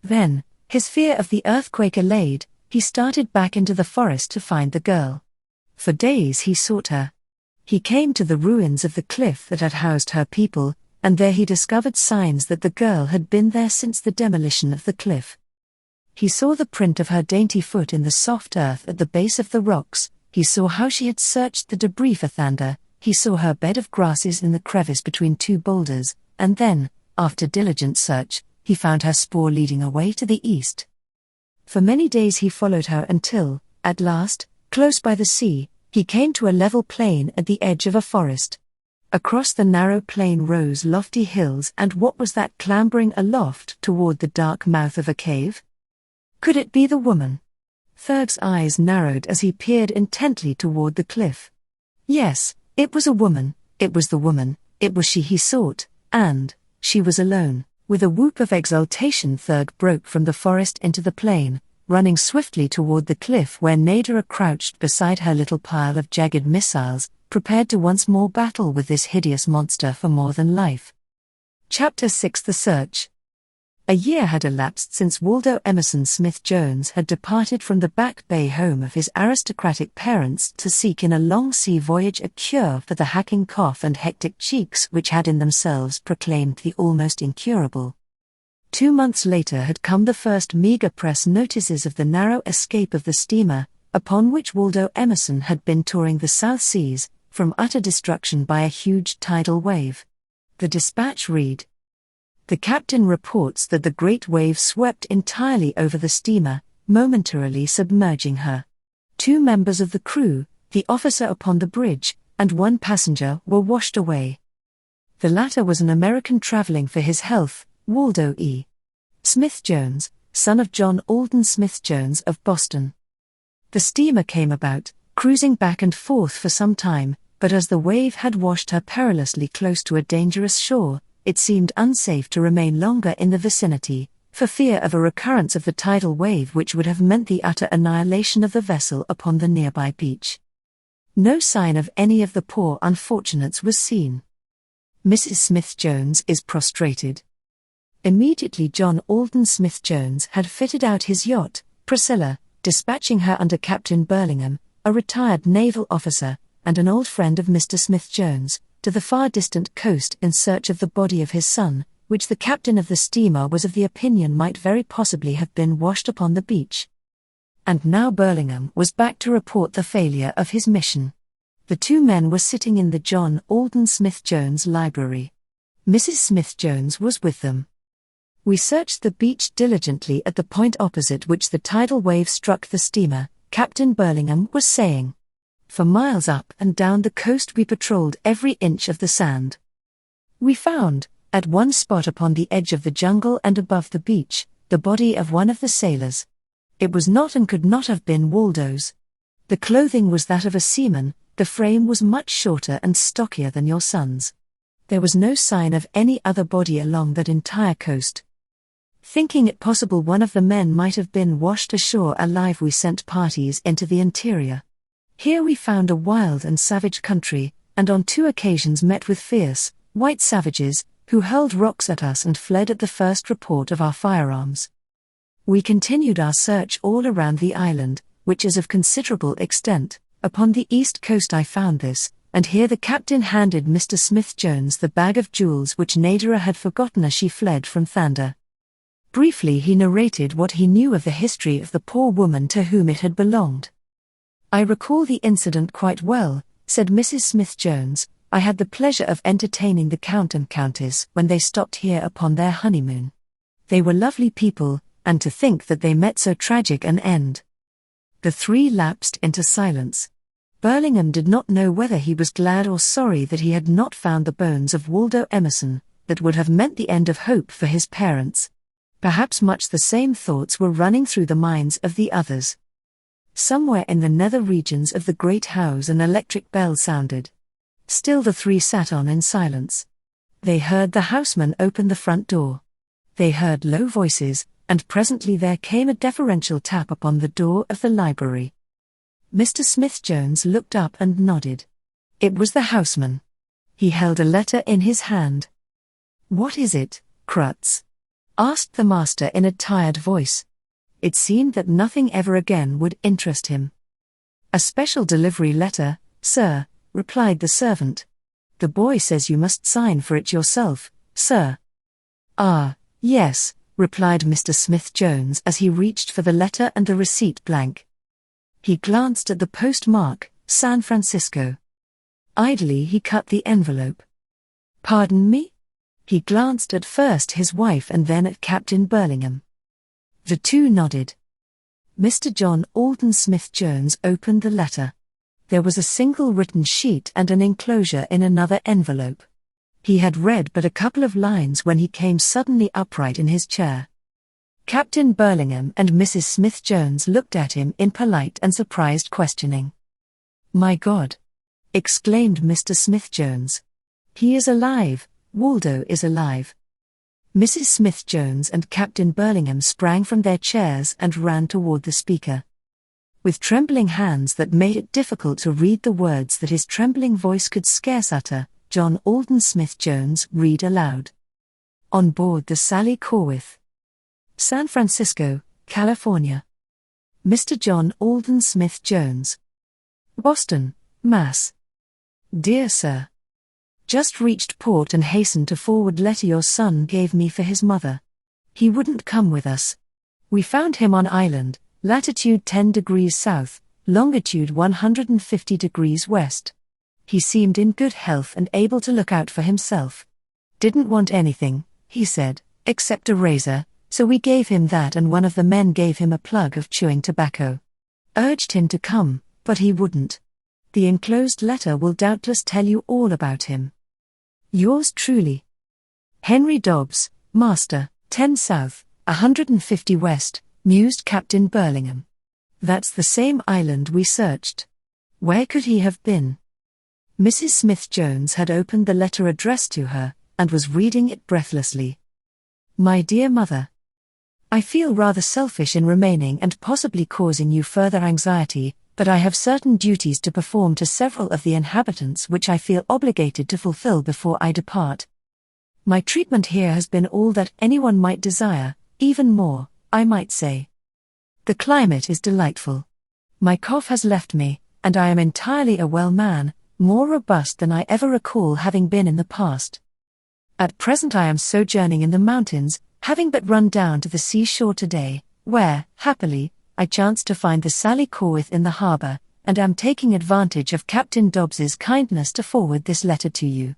Then, his fear of the earthquake allayed, he started back into the forest to find the girl. For days he sought her. He came to the ruins of the cliff that had housed her people, and there he discovered signs that the girl had been there since the demolition of the cliff. He saw the print of her dainty foot in the soft earth at the base of the rocks, he saw how she had searched the debris for Thanda, he saw her bed of grasses in the crevice between 2 boulders, and then, after diligent search, he found her spoor leading away to the east. For many days he followed her until, at last, close by the sea, he came to a level plain at the edge of a forest. Across the narrow plain rose lofty hills, and what was that clambering aloft toward the dark mouth of a cave? Could it be the woman? Ferg's eyes narrowed as he peered intently toward the cliff. Yes, it was a woman, it was the woman, it was she he sought, and she was alone. With a whoop of exultation, Ferg broke from the forest into the plain, running swiftly toward the cliff where Nadara crouched beside her little pile of jagged missiles, prepared to once more battle with this hideous monster for more than life. Chapter 6: The Search. A year had elapsed since Waldo Emerson Smith-Jones had departed from the Back Bay home of his aristocratic parents to seek in a long sea voyage a cure for the hacking cough and hectic cheeks which had in themselves proclaimed the almost incurable. 2 months later had come the first meager press notices of the narrow escape of the steamer, upon which Waldo Emerson had been touring the South Seas, from utter destruction by a huge tidal wave. The dispatch read: "The captain reports that the great wave swept entirely over the steamer, momentarily submerging her. 2 members of the crew, the officer upon the bridge, and 1 passenger were washed away. The latter was an American traveling for his health, Waldo E. Smith-Jones, son of John Alden Smith-Jones of Boston. The steamer came about, cruising back and forth for some time, but as the wave had washed her perilously close to a dangerous shore, it seemed unsafe to remain longer in the vicinity, for fear of a recurrence of the tidal wave which would have meant the utter annihilation of the vessel upon the nearby beach. No sign of any of the poor unfortunates was seen. Mrs. Smith-Jones is prostrated." Immediately John Alden Smith-Jones had fitted out his yacht, Priscilla, dispatching her under Captain Burlingham, a retired naval officer, and an old friend of Mr. Smith-Jones, to the far distant coast in search of the body of his son, which the captain of the steamer was of the opinion might very possibly have been washed upon the beach. And now Burlingham was back to report the failure of his mission. The 2 men were sitting in the John Alden Smith-Jones library. Mrs. Smith-Jones was with them. "We searched the beach diligently at the point opposite which the tidal wave struck the steamer," Captain Burlingham was saying. "For miles up and down the coast we patrolled every inch of the sand. We found, at one spot upon the edge of the jungle and above the beach, the body of one of the sailors. It was not and could not have been Waldo's. The clothing was that of a seaman, the frame was much shorter and stockier than your son's. There was no sign of any other body along that entire coast. Thinking it possible one of the men might have been washed ashore alive, we sent parties into the interior. Here we found a wild and savage country, and on 2 occasions met with fierce, white savages, who hurled rocks at us and fled at the first report of our firearms. We continued our search all around the island, which is of considerable extent. Upon the east coast I found this," and here the captain handed Mr. Smith-Jones the bag of jewels which Nadara had forgotten as she fled from Thunder. Briefly he narrated what he knew of the history of the poor woman to whom it had belonged. "I recall the incident quite well," said Mrs. Smith-Jones. "I had the pleasure of entertaining the Count and Countess when they stopped here upon their honeymoon. They were lovely people, and to think that they met so tragic an end." The 3 lapsed into silence. Burlingham did not know whether he was glad or sorry that he had not found the bones of Waldo Emerson. That would have meant the end of hope for his parents. Perhaps much the same thoughts were running through the minds of the others. Somewhere in the nether regions of the great house an electric bell sounded. Still the 3 sat on in silence. They heard the houseman open the front door. They heard low voices, and presently there came a deferential tap upon the door of the library. Mr. Smith-Jones looked up and nodded. It was the houseman. He held a letter in his hand. "What is it, Crutz?" asked the master in a tired voice. It seemed that nothing ever again would interest him. "A special delivery letter, sir," replied the servant. "The boy says you must sign for it yourself, sir." "Ah, yes," replied Mr. Smith-Jones as he reached for the letter and the receipt blank. He glanced at the postmark, San Francisco. Idly he cut the envelope. "Pardon me?" He glanced at first his wife and then at Captain Burlingham. The 2 nodded. Mr. John Alden Smith-Jones opened the letter. There was a single written sheet and an enclosure in another envelope. He had read but a couple of lines when he came suddenly upright in his chair. Captain Burlingham and Mrs. Smith-Jones looked at him in polite and surprised questioning. "My God!" exclaimed Mr. Smith-Jones. "He is alive, Waldo is alive." Mrs. Smith-Jones and Captain Burlingham sprang from their chairs and ran toward the speaker. With trembling hands that made it difficult to read the words that his trembling voice could scarce utter, John Alden Smith-Jones read aloud. On board the Sally Corwith, San Francisco, California. Mr. John Alden Smith-Jones. Boston, Mass. Dear Sir, just reached port and hastened to forward letter your son gave me for his mother. He wouldn't come with us. We found him on island, latitude 10 degrees south, longitude 150 degrees west. He seemed in good health and able to look out for himself. Didn't want anything, he said, except a razor, so we gave him that and one of the men gave him a plug of chewing tobacco. Urged him to come, but he wouldn't. The enclosed letter will doubtless tell you all about him. Yours truly, Henry Dobbs, Master, 10 South, 150 West, mused Captain Burlingham. That's the same island we searched. Where could he have been? Mrs. Smith-Jones had opened the letter addressed to her, and was reading it breathlessly. My dear mother, I feel rather selfish in remaining and possibly causing you further anxiety, but I have certain duties to perform to several of the inhabitants which I feel obligated to fulfill before I depart. My treatment here has been all that anyone might desire, even more, I might say. The climate is delightful. My cough has left me, and I am entirely a well man, more robust than I ever recall having been in the past. At present I am sojourning in the mountains, having but run down to the seashore today, where, happily, I chanced to find the Sally Corwith in the harbour, and am taking advantage of Captain Dobbs's kindness to forward this letter to you.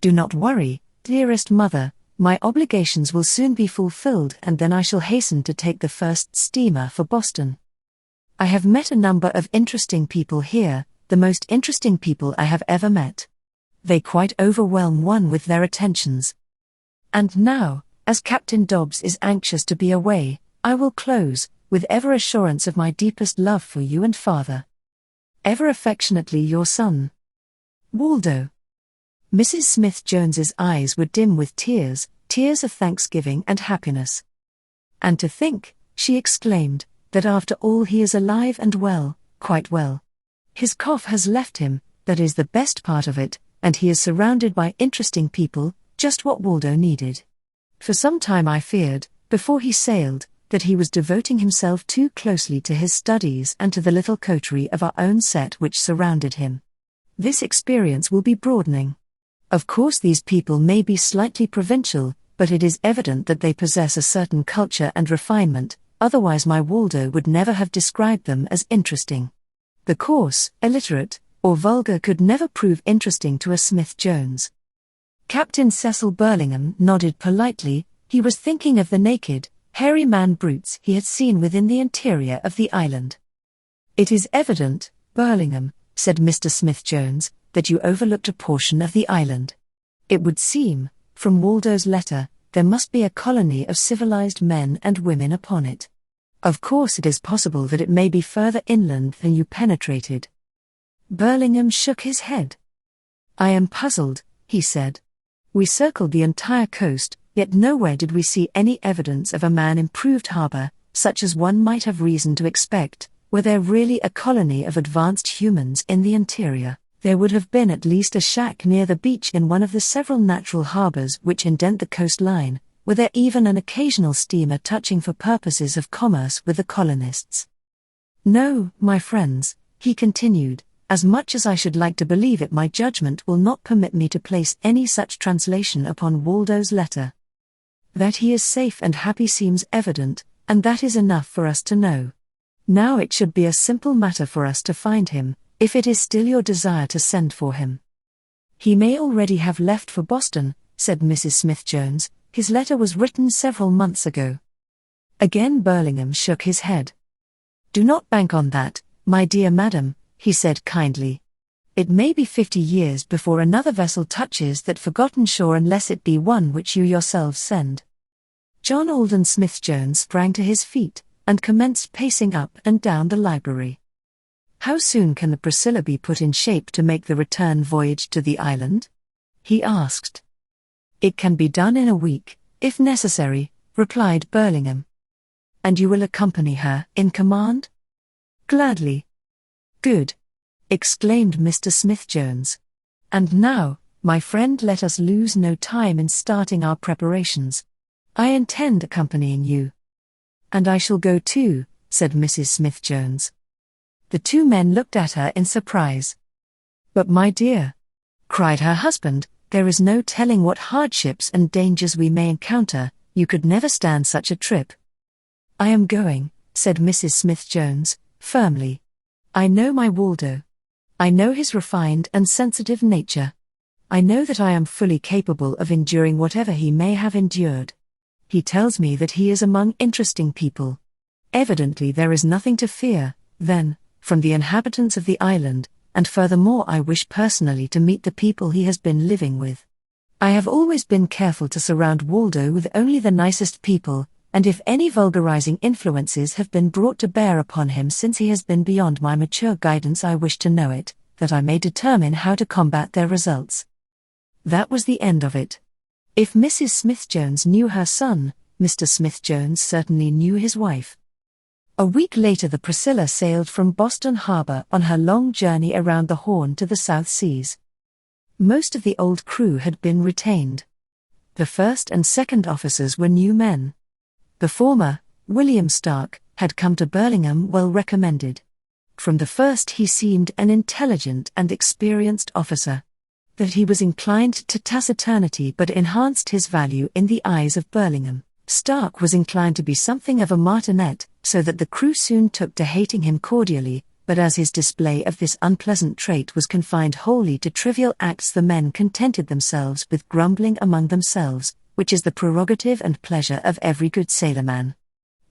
Do not worry, dearest mother, my obligations will soon be fulfilled and then I shall hasten to take the first steamer for Boston. I have met a number of interesting people here, the most interesting people I have ever met. They quite overwhelm one with their attentions. And now, as Captain Dobbs is anxious to be away, I will close, with ever assurance of my deepest love for you and father. Ever affectionately your son, Waldo. Mrs. Smith-Jones's eyes were dim with tears, tears of thanksgiving and happiness. And to think, she exclaimed, that after all he is alive and well, quite well. His cough has left him, that is the best part of it, and he is surrounded by interesting people, just what Waldo needed. For some time I feared, before he sailed, that he was devoting himself too closely to his studies and to the little coterie of our own set which surrounded him. This experience will be broadening. Of course these people may be slightly provincial, but it is evident that they possess a certain culture and refinement, otherwise my Waldo would never have described them as interesting. The coarse, illiterate, or vulgar could never prove interesting to a Smith-Jones. Captain Cecil Burlingham nodded politely. He was thinking of the naked, hairy man brutes he had seen within the interior of the island. It is evident, Burlingham, said Mr. Smith-Jones, that you overlooked a portion of the island. It would seem, from Waldo's letter, there must be a colony of civilized men and women upon it. Of course it is possible that it may be further inland than you penetrated. Burlingham shook his head. I am puzzled, he said. We circled the entire coast, yet nowhere did we see any evidence of a man-improved harbor, such as one might have reason to expect. Were there really a colony of advanced humans in the interior, there would have been at least a shack near the beach in one of the several natural harbors which indent the coastline. Were there even an occasional steamer touching for purposes of commerce with the colonists? No, my friends, he continued, as much as I should like to believe it, my judgment will not permit me to place any such translation upon Waldo's letter. That he is safe and happy seems evident, and that is enough for us to know. Now it should be a simple matter for us to find him, if it is still your desire to send for him. He may already have left for Boston, said Mrs. Smith-Jones. His letter was written several months ago. Again Burlingham shook his head. Do not bank on that, my dear madam, he said kindly. "It may be 50 years before another vessel touches that forgotten shore unless it be one which you yourselves send." John Alden Smith-Jones sprang to his feet, and commenced pacing up and down the library. "How soon can the Priscilla be put in shape to make the return voyage to the island?" he asked. "It can be done in a week, if necessary," replied Burlingham. "And you will accompany her in command?" "Gladly." "Good," exclaimed Mr. Smith-Jones. "And now, my friend, let us lose no time in starting our preparations. I intend accompanying you." "And I shall go too," said Mrs. Smith-Jones. The two men looked at her in surprise. "But my dear," cried her husband, "there is no telling what hardships and dangers we may encounter. You could never stand such a trip." "I am going," said Mrs. Smith-Jones, firmly. "I know my Waldo. I know his refined and sensitive nature. I know that I am fully capable of enduring whatever he may have endured. He tells me that he is among interesting people. Evidently there is nothing to fear, then, from the inhabitants of the island, and furthermore I wish personally to meet the people he has been living with. I have always been careful to surround Waldo with only the nicest people, and if any vulgarizing influences have been brought to bear upon him since he has been beyond my mature guidance, I wish to know it, that I may determine how to combat their results." That was the end of it. If Mrs. Smith-Jones knew her son, Mr. Smith-Jones certainly knew his wife. A week later the Priscilla sailed from Boston Harbor on her long journey around the Horn to the South Seas. Most of the old crew had been retained. The first and second officers were new men. The former, William Stark, had come to Burlingham well recommended. From the first he seemed an intelligent and experienced officer. That he was inclined to taciturnity but enhanced his value in the eyes of Burlingham. Stark was inclined to be something of a martinet, so that the crew soon took to hating him cordially, but as his display of this unpleasant trait was confined wholly to trivial acts, the men contented themselves with grumbling among themselves, which is the prerogative and pleasure of every good sailorman.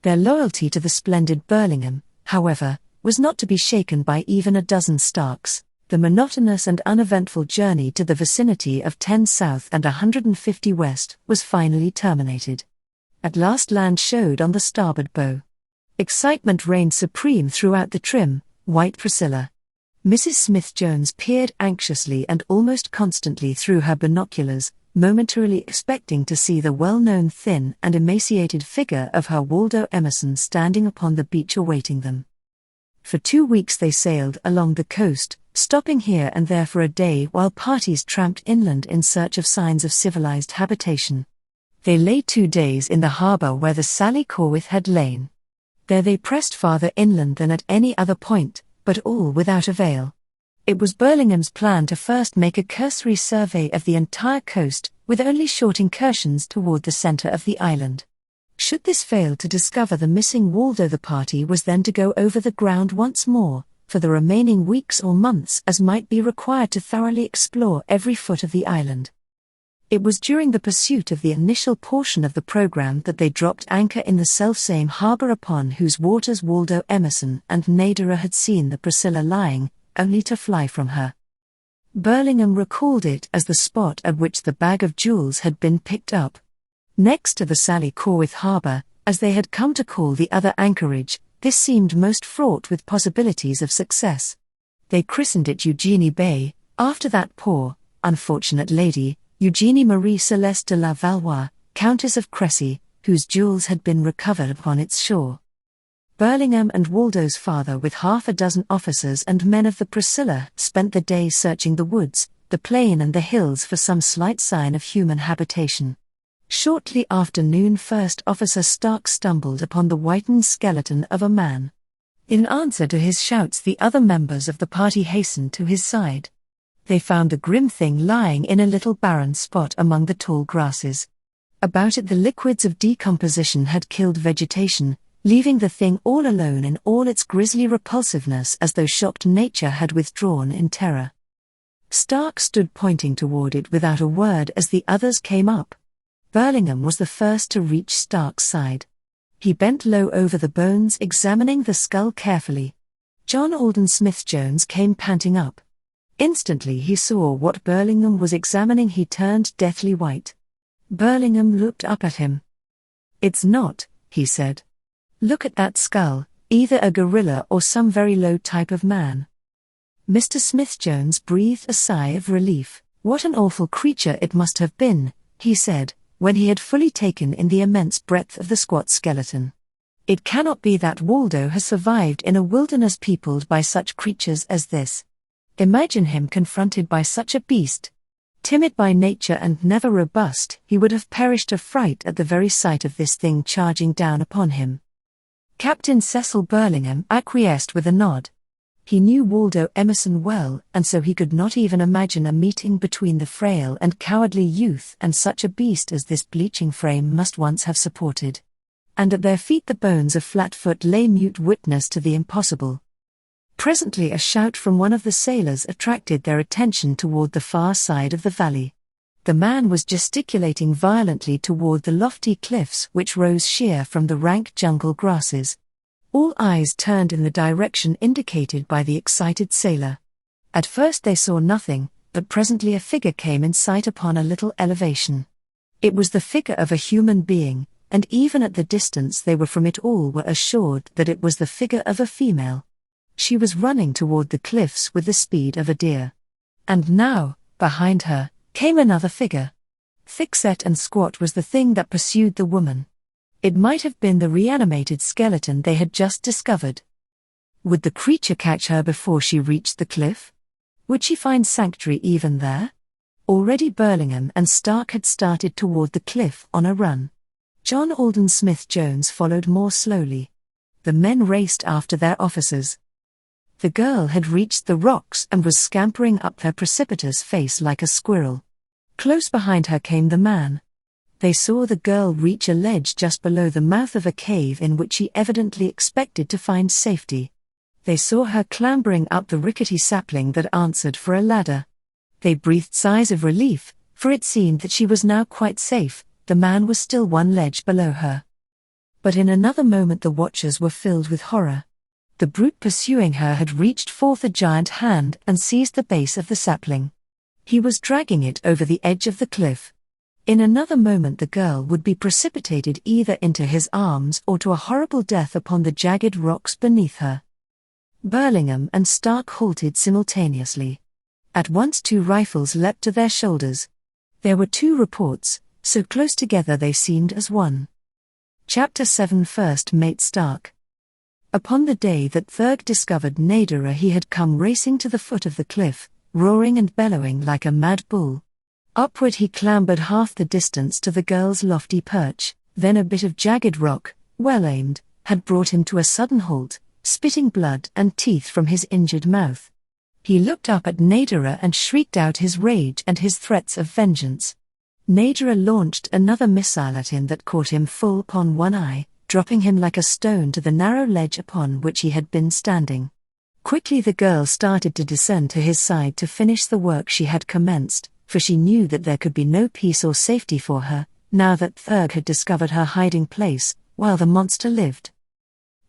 Their loyalty to the splendid Burlingham, however, was not to be shaken by even a dozen Starks. The monotonous and uneventful journey to the vicinity of 10 south and 150 west was finally terminated. At last land showed on the starboard bow. Excitement reigned supreme throughout the trim, white Priscilla. Mrs. Smith-Jones peered anxiously and almost constantly through her binoculars, momentarily expecting to see the well-known thin and emaciated figure of her Waldo Emerson standing upon the beach awaiting them. For 2 weeks they sailed along the coast, stopping here and there for a day while parties tramped inland in search of signs of civilized habitation. They lay 2 days in the harbor where the Sally Corwith had lain. There they pressed farther inland than at any other point, but all without avail. It was Burlingham's plan to first make a cursory survey of the entire coast, with only short incursions toward the center of the island. Should this fail to discover the missing Waldo, the party was then to go over the ground once more, for the remaining weeks or months as might be required to thoroughly explore every foot of the island. It was during the pursuit of the initial portion of the program that they dropped anchor in the selfsame harbor upon whose waters Waldo Emerson and Nadara had seen the Priscilla lying, only to fly from her. Burlingham recalled it as the spot at which the bag of jewels had been picked up. Next to the Sally Corwith harbor, as they had come to call the other anchorage, this seemed most fraught with possibilities of success. They christened it Eugenie Bay, after that poor, unfortunate lady, Eugenie Marie Celeste de la Valois, Countess of Cressy, whose jewels had been recovered upon its shore. Burlingham and Waldo's father, with 6 officers and men of the Priscilla, spent the day searching the woods, the plain and the hills for some slight sign of human habitation. Shortly after noon, First Officer Stark stumbled upon the whitened skeleton of a man. In answer to his shouts, the other members of the party hastened to his side. They found the grim thing lying in a little barren spot among the tall grasses. About it the liquids of decomposition had killed vegetation, leaving the thing all alone in all its grisly repulsiveness, as though shocked nature had withdrawn in terror. Stark stood pointing toward it without a word as the others came up. Burlingham was the first to reach Stark's side. He bent low over the bones, examining the skull carefully. John Alden Smith-Jones came panting up. Instantly he saw what Burlingham was examining. He turned deathly white. Burlingham looked up at him. "It's not," he said. "Look at that skull, either a gorilla or some very low type of man." Mr. Smith-Jones breathed a sigh of relief. "What an awful creature it must have been," he said, when he had fully taken in the immense breadth of the squat skeleton. "It cannot be that Waldo has survived in a wilderness peopled by such creatures as this. Imagine him confronted by such a beast. Timid by nature and never robust, he would have perished of fright at the very sight of this thing charging down upon him." Captain Cecil Burlingham acquiesced with a nod. He knew Waldo Emerson well, and so he could not even imagine a meeting between the frail and cowardly youth and such a beast as this bleaching frame must once have supported. And at their feet the bones of Flatfoot lay mute witness to the impossible. Presently a shout from one of the sailors attracted their attention toward the far side of the valley. The man was gesticulating violently toward the lofty cliffs which rose sheer from the rank jungle grasses. All eyes turned in the direction indicated by the excited sailor. At first they saw nothing, but presently a figure came in sight upon a little elevation. It was the figure of a human being, and even at the distance they were from it all were assured that it was the figure of a female. She was running toward the cliffs with the speed of a deer. And now, behind her, came another figure. Thickset and squat was the thing that pursued the woman. It might have been the reanimated skeleton they had just discovered. Would the creature catch her before she reached the cliff? Would she find sanctuary even there? Already Burlingham and Stark had started toward the cliff on a run. John Alden Smith-Jones followed more slowly. The men raced after their officers. The girl had reached the rocks and was scampering up their precipitous face like a squirrel. Close behind her came the man. They saw the girl reach a ledge just below the mouth of a cave in which she evidently expected to find safety. They saw her clambering up the rickety sapling that answered for a ladder. They breathed sighs of relief, for it seemed that she was now quite safe. The man was still one ledge below her. But in another moment the watchers were filled with horror. The brute pursuing her had reached forth a giant hand and seized the base of the sapling. He was dragging it over the edge of the cliff. In another moment the girl would be precipitated either into his arms or to a horrible death upon the jagged rocks beneath her. Burlingham and Stark halted simultaneously. At once 2 rifles leapt to their shoulders. There were 2 reports, so close together they seemed as one. Chapter 7 First Mate Stark. Upon the day that Thurg discovered Nadara he had come racing to the foot of the cliff, roaring and bellowing like a mad bull. Upward he clambered half the distance to the girl's lofty perch, then a bit of jagged rock, well aimed, had brought him to a sudden halt, spitting blood and teeth from his injured mouth. He looked up at Nadara and shrieked out his rage and his threats of vengeance. Nadara launched another missile at him that caught him full upon one eye, dropping him like a stone to the narrow ledge upon which he had been standing. Quickly the girl started to descend to his side to finish the work she had commenced, for she knew that there could be no peace or safety for her, now that Thurg had discovered her hiding place, while the monster lived.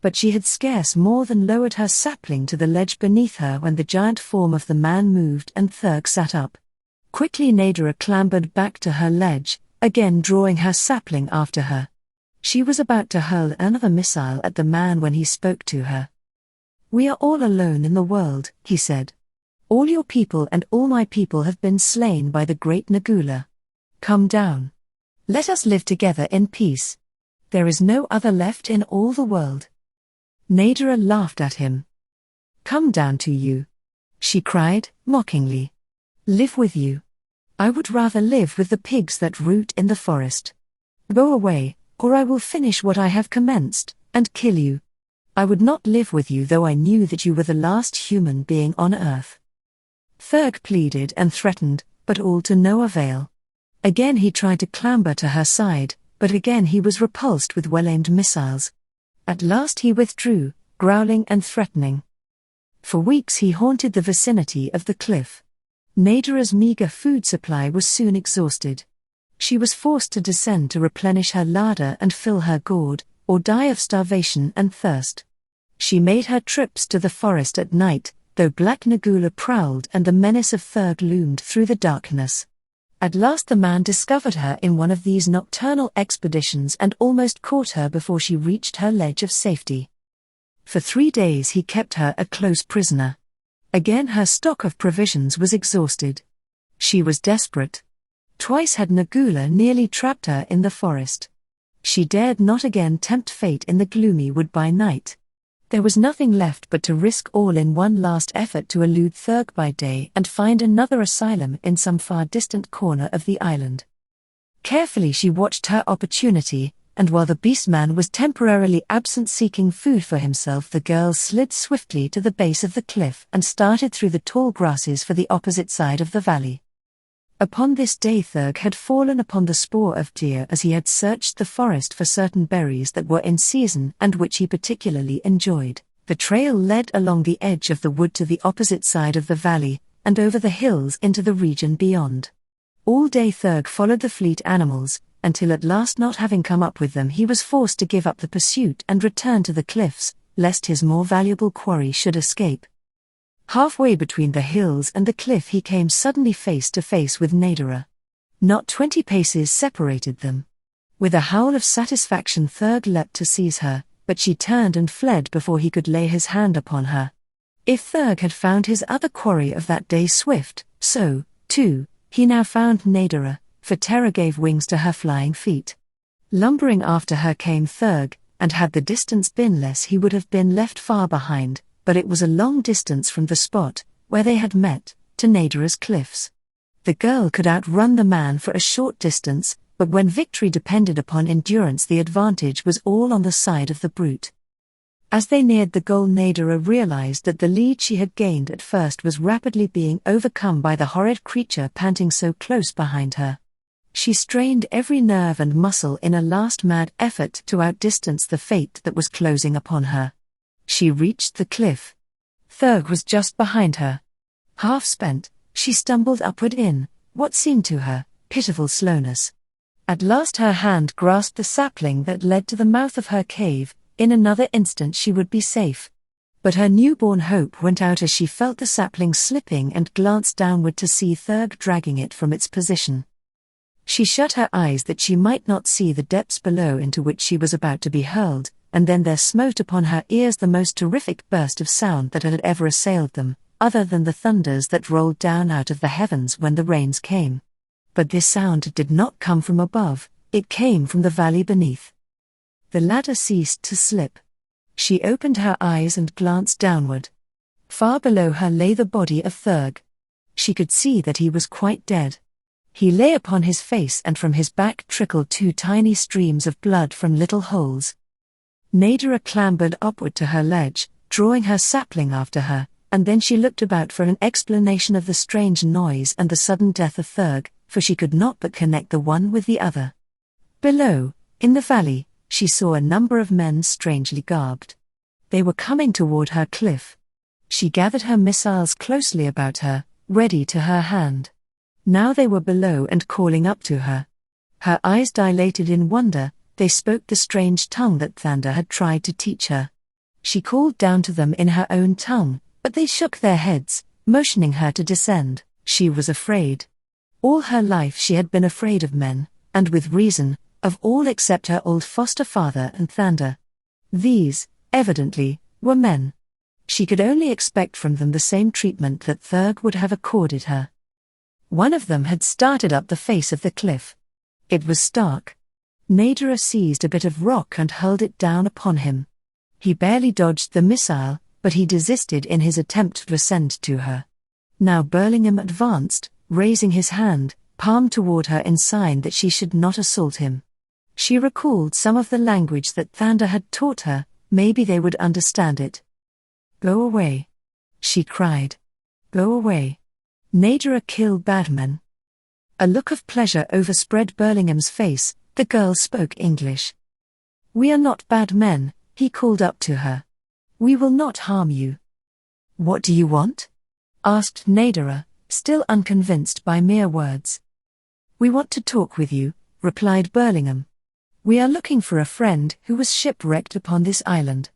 But she had scarce more than lowered her sapling to the ledge beneath her when the giant form of the man moved and Thurg sat up. Quickly Nadara clambered back to her ledge, again drawing her sapling after her. She was about to hurl another missile at the man when he spoke to her. "We are all alone in the world," he said. "All your people and all my people have been slain by the great Nagula. Come down. Let us live together in peace. There is no other left in all the world." Nadara laughed at him. "Come down to you," she cried, mockingly. "Live with you. I would rather live with the pigs that root in the forest. Go away, or I will finish what I have commenced, and kill you. I would not live with you though I knew that you were the last human being on earth." Thurg pleaded and threatened, but all to no avail. Again he tried to clamber to her side, but again he was repulsed with well-aimed missiles. At last he withdrew, growling and threatening. For weeks he haunted the vicinity of the cliff. Nadara's meager food supply was soon exhausted. She was forced to descend to replenish her larder and fill her gourd, or die of starvation and thirst. She made her trips to the forest at night, though Black Nagula prowled and the menace of Thurg loomed through the darkness. At last the man discovered her in one of these nocturnal expeditions and almost caught her before she reached her ledge of safety. For 3 days he kept her a close prisoner. Again her stock of provisions was exhausted. She was desperate. Twice had Nagula nearly trapped her in the forest. She dared not again tempt fate in the gloomy wood by night. There was nothing left but to risk all in one last effort to elude Thurg by day and find another asylum in some far distant corner of the island. Carefully she watched her opportunity, and while the beastman was temporarily absent seeking food for himself, the girl slid swiftly to the base of the cliff and started through the tall grasses for the opposite side of the valley. Upon this day Thurg had fallen upon the spoor of deer as he had searched the forest for certain berries that were in season and which he particularly enjoyed. The trail led along the edge of the wood to the opposite side of the valley, and over the hills into the region beyond. All day Thurg followed the fleet animals, until at last, not having come up with them, he was forced to give up the pursuit and return to the cliffs, lest his more valuable quarry should escape. Halfway between the hills and the cliff he came suddenly face to face with Nadara. Not 20 paces separated them. With a howl of satisfaction Thurg leapt to seize her, but she turned and fled before he could lay his hand upon her. If Thurg had found his other quarry of that day swift, so, too, he now found Nadara, for terror gave wings to her flying feet. Lumbering after her came Thurg, and had the distance been less he would have been left far behind, but it was a long distance from the spot where they had met, to Nadara's cliffs. The girl could outrun the man for a short distance, but when victory depended upon endurance the advantage was all on the side of the brute. As they neared the goal Nadara realized that the lead she had gained at first was rapidly being overcome by the horrid creature panting so close behind her. She strained every nerve and muscle in a last mad effort to outdistance the fate that was closing upon her. She reached the cliff. Thurg was just behind her. Half spent, she stumbled upward in what seemed to her pitiful slowness. At last her hand grasped the sapling that led to the mouth of her cave. In another instant she would be safe. But her newborn hope went out as she felt the sapling slipping and glanced downward to see Thurg dragging it from its position. She shut her eyes that she might not see the depths below into which she was about to be hurled, and then there smote upon her ears the most terrific burst of sound that had ever assailed them, other than the thunders that rolled down out of the heavens when the rains came. But this sound did not come from above, it came from the valley beneath. The ladder ceased to slip. She opened her eyes and glanced downward. Far below her lay the body of Thurg. She could see that he was quite dead. He lay upon his face and from his back trickled 2 tiny streams of blood from little holes. Nadara clambered upward to her ledge, drawing her sapling after her, and then she looked about for an explanation of the strange noise and the sudden death of Thurg, for she could not but connect the one with the other. Below, in the valley, she saw a number of men strangely garbed. They were coming toward her cliff. She gathered her missiles closely about her, ready to her hand. Now they were below and calling up to her. Her eyes dilated in wonder, they spoke the strange tongue that Thander had tried to teach her. She called down to them in her own tongue, but they shook their heads, motioning her to descend. She was afraid. All her life she had been afraid of men, and with reason, of all except her old foster father and Thander. These, evidently, were men. She could only expect from them the same treatment that Thurg would have accorded her. One of them had started up the face of the cliff. It was stark. Nadara seized a bit of rock and hurled it down upon him. He barely dodged the missile, but he desisted in his attempt to ascend to her. Now Burlingham advanced, raising his hand, palm toward her in sign that she should not assault him. She recalled some of the language that Thander had taught her, maybe they would understand it. "Go away," she cried. "Go away. Nadara killed bad men." A look of pleasure overspread Burlingham's face. The girl spoke English. "We are not bad men," he called up to her. "We will not harm you." "What do you want?" asked Nadara, still unconvinced by mere words. "We want to talk with you," replied Burlingham. "We are looking for a friend who was shipwrecked upon this island."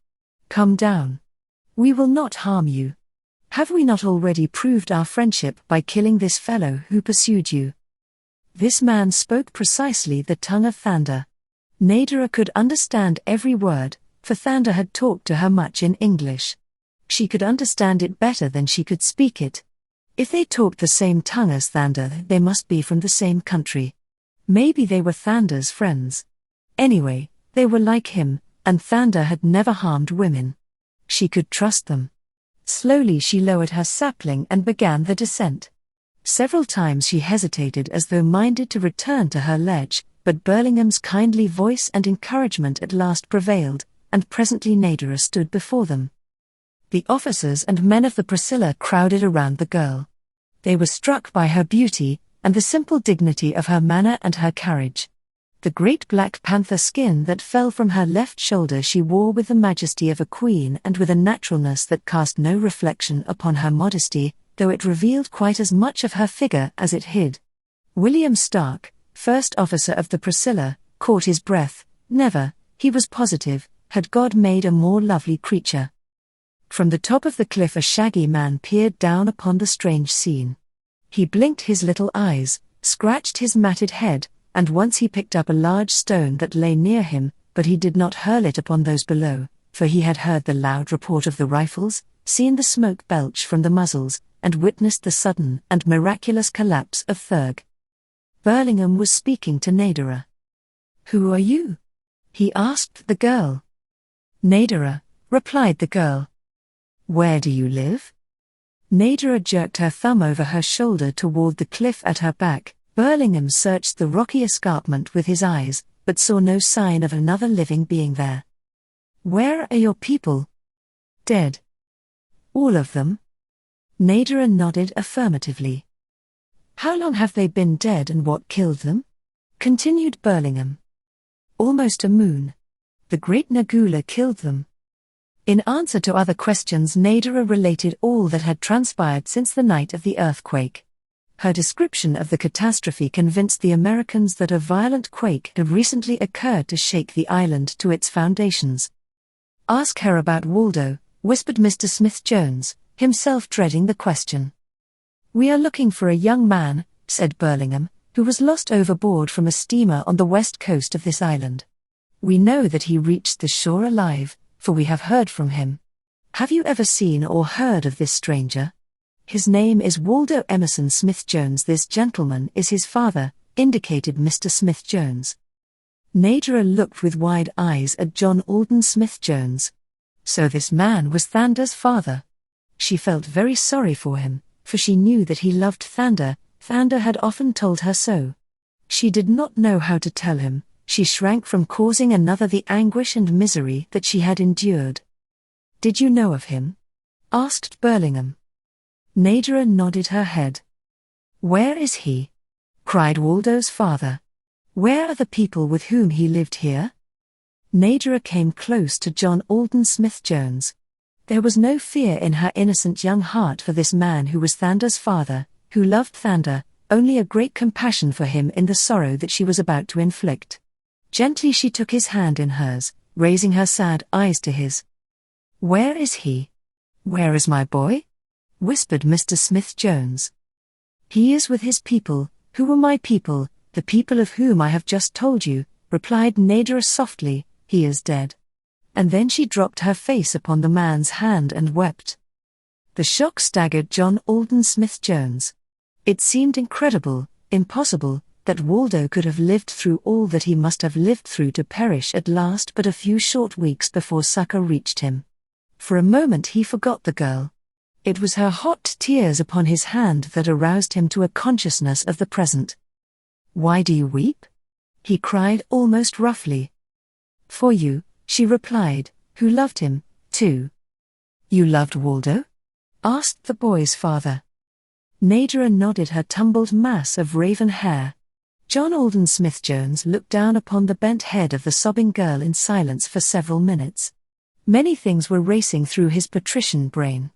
Come down. We will not harm you. Have we not already proved our friendship by killing this fellow who pursued you?" This man spoke precisely the tongue of Thander. Nadara could understand every word, for Thander had talked to her much in English. She could understand it better than she could speak it. If they talked the same tongue as Thander, they must be from the same country. Maybe they were Thander's friends. Anyway, they were like him, and Thander had never harmed women. She could trust them. Slowly she lowered her sapling and began the descent. Several times she hesitated as though minded to return to her ledge, but Burlingham's kindly voice and encouragement at last prevailed, and presently Nadara stood before them. The officers and men of the Priscilla crowded around the girl. They were struck by her beauty, and the simple dignity of her manner and her carriage. The great black panther skin that fell from her left shoulder she wore with the majesty of a queen and with a naturalness that cast no reflection upon her modesty, though it revealed quite as much of her figure as it hid. William Stark, first officer of the Priscilla, caught his breath. Never, he was positive, had God made a more lovely creature. From the top of the cliff a shaggy man peered down upon the strange scene. He blinked his little eyes, scratched his matted head, and once he picked up a large stone that lay near him, but he did not hurl it upon those below, for he had heard the loud report of the rifles, seen the smoke belch from the muzzles, and witnessed the sudden and miraculous collapse of Thurg. Burlingham was speaking to Nadara. "Who are you?" he asked the girl. "Nadara," replied the girl. "Where do you live?" Nadara jerked her thumb over her shoulder toward the cliff at her back. Burlingham searched the rocky escarpment with his eyes, but saw no sign of another living being there. "Where are your people?" "Dead." "All of them?" Nadara nodded affirmatively. "How long have they been dead and what killed them?" continued Burlingham. "Almost a moon. The great Nagula killed them." In answer to other questions, Nadara related all that had transpired since the night of the earthquake. Her description of the catastrophe convinced the Americans that a violent quake had recently occurred to shake the island to its foundations. "Ask her about Waldo," whispered Mr. Smith-Jones, himself dreading the question. "We are looking for a young man," said Burlingham, "who was lost overboard from a steamer on the west coast of this island. We know that he reached the shore alive, for we have heard from him. Have you ever seen or heard of this stranger? His name is Waldo Emerson Smith-Jones. This gentleman is his father," indicated Mr. Smith-Jones. Nadara looked with wide eyes at John Alden Smith-Jones. So this man was Thander's father. She felt very sorry for him, for she knew that he loved Thander. Thander had often told her so. She did not know how to tell him. She shrank from causing another the anguish and misery that she had endured. "Did you know of him?" asked Burlingham. Nadara nodded her head. "Where is he?" cried Waldo's father. "Where are the people with whom he lived here?" Nadara came close to John Alden Smith-Jones. There was no fear in her innocent young heart for this man who was Thander's father, who loved Thander, only a great compassion for him in the sorrow that she was about to inflict. Gently she took his hand in hers, raising her sad eyes to his. "Where is he? Where is my boy?" whispered Mr. Smith-Jones. "He is with his people." "Who are my people, the people of whom I have just told you?" replied Nadara softly. "He is dead." And then she dropped her face upon the man's hand and wept. The shock staggered John Alden Smith-Jones. It seemed incredible, impossible, that Waldo could have lived through all that he must have lived through to perish at last but a few short weeks before succor reached him. For a moment he forgot the girl. It was her hot tears upon his hand that aroused him to a consciousness of the present. "Why do you weep?" he cried almost roughly. "For you," she replied, "who loved him, too." "You loved Waldo?" asked the boy's father. Nadara nodded her tumbled mass of raven hair. John Alden Smith-Jones looked down upon the bent head of the sobbing girl in silence for several minutes. Many things were racing through his patrician brain.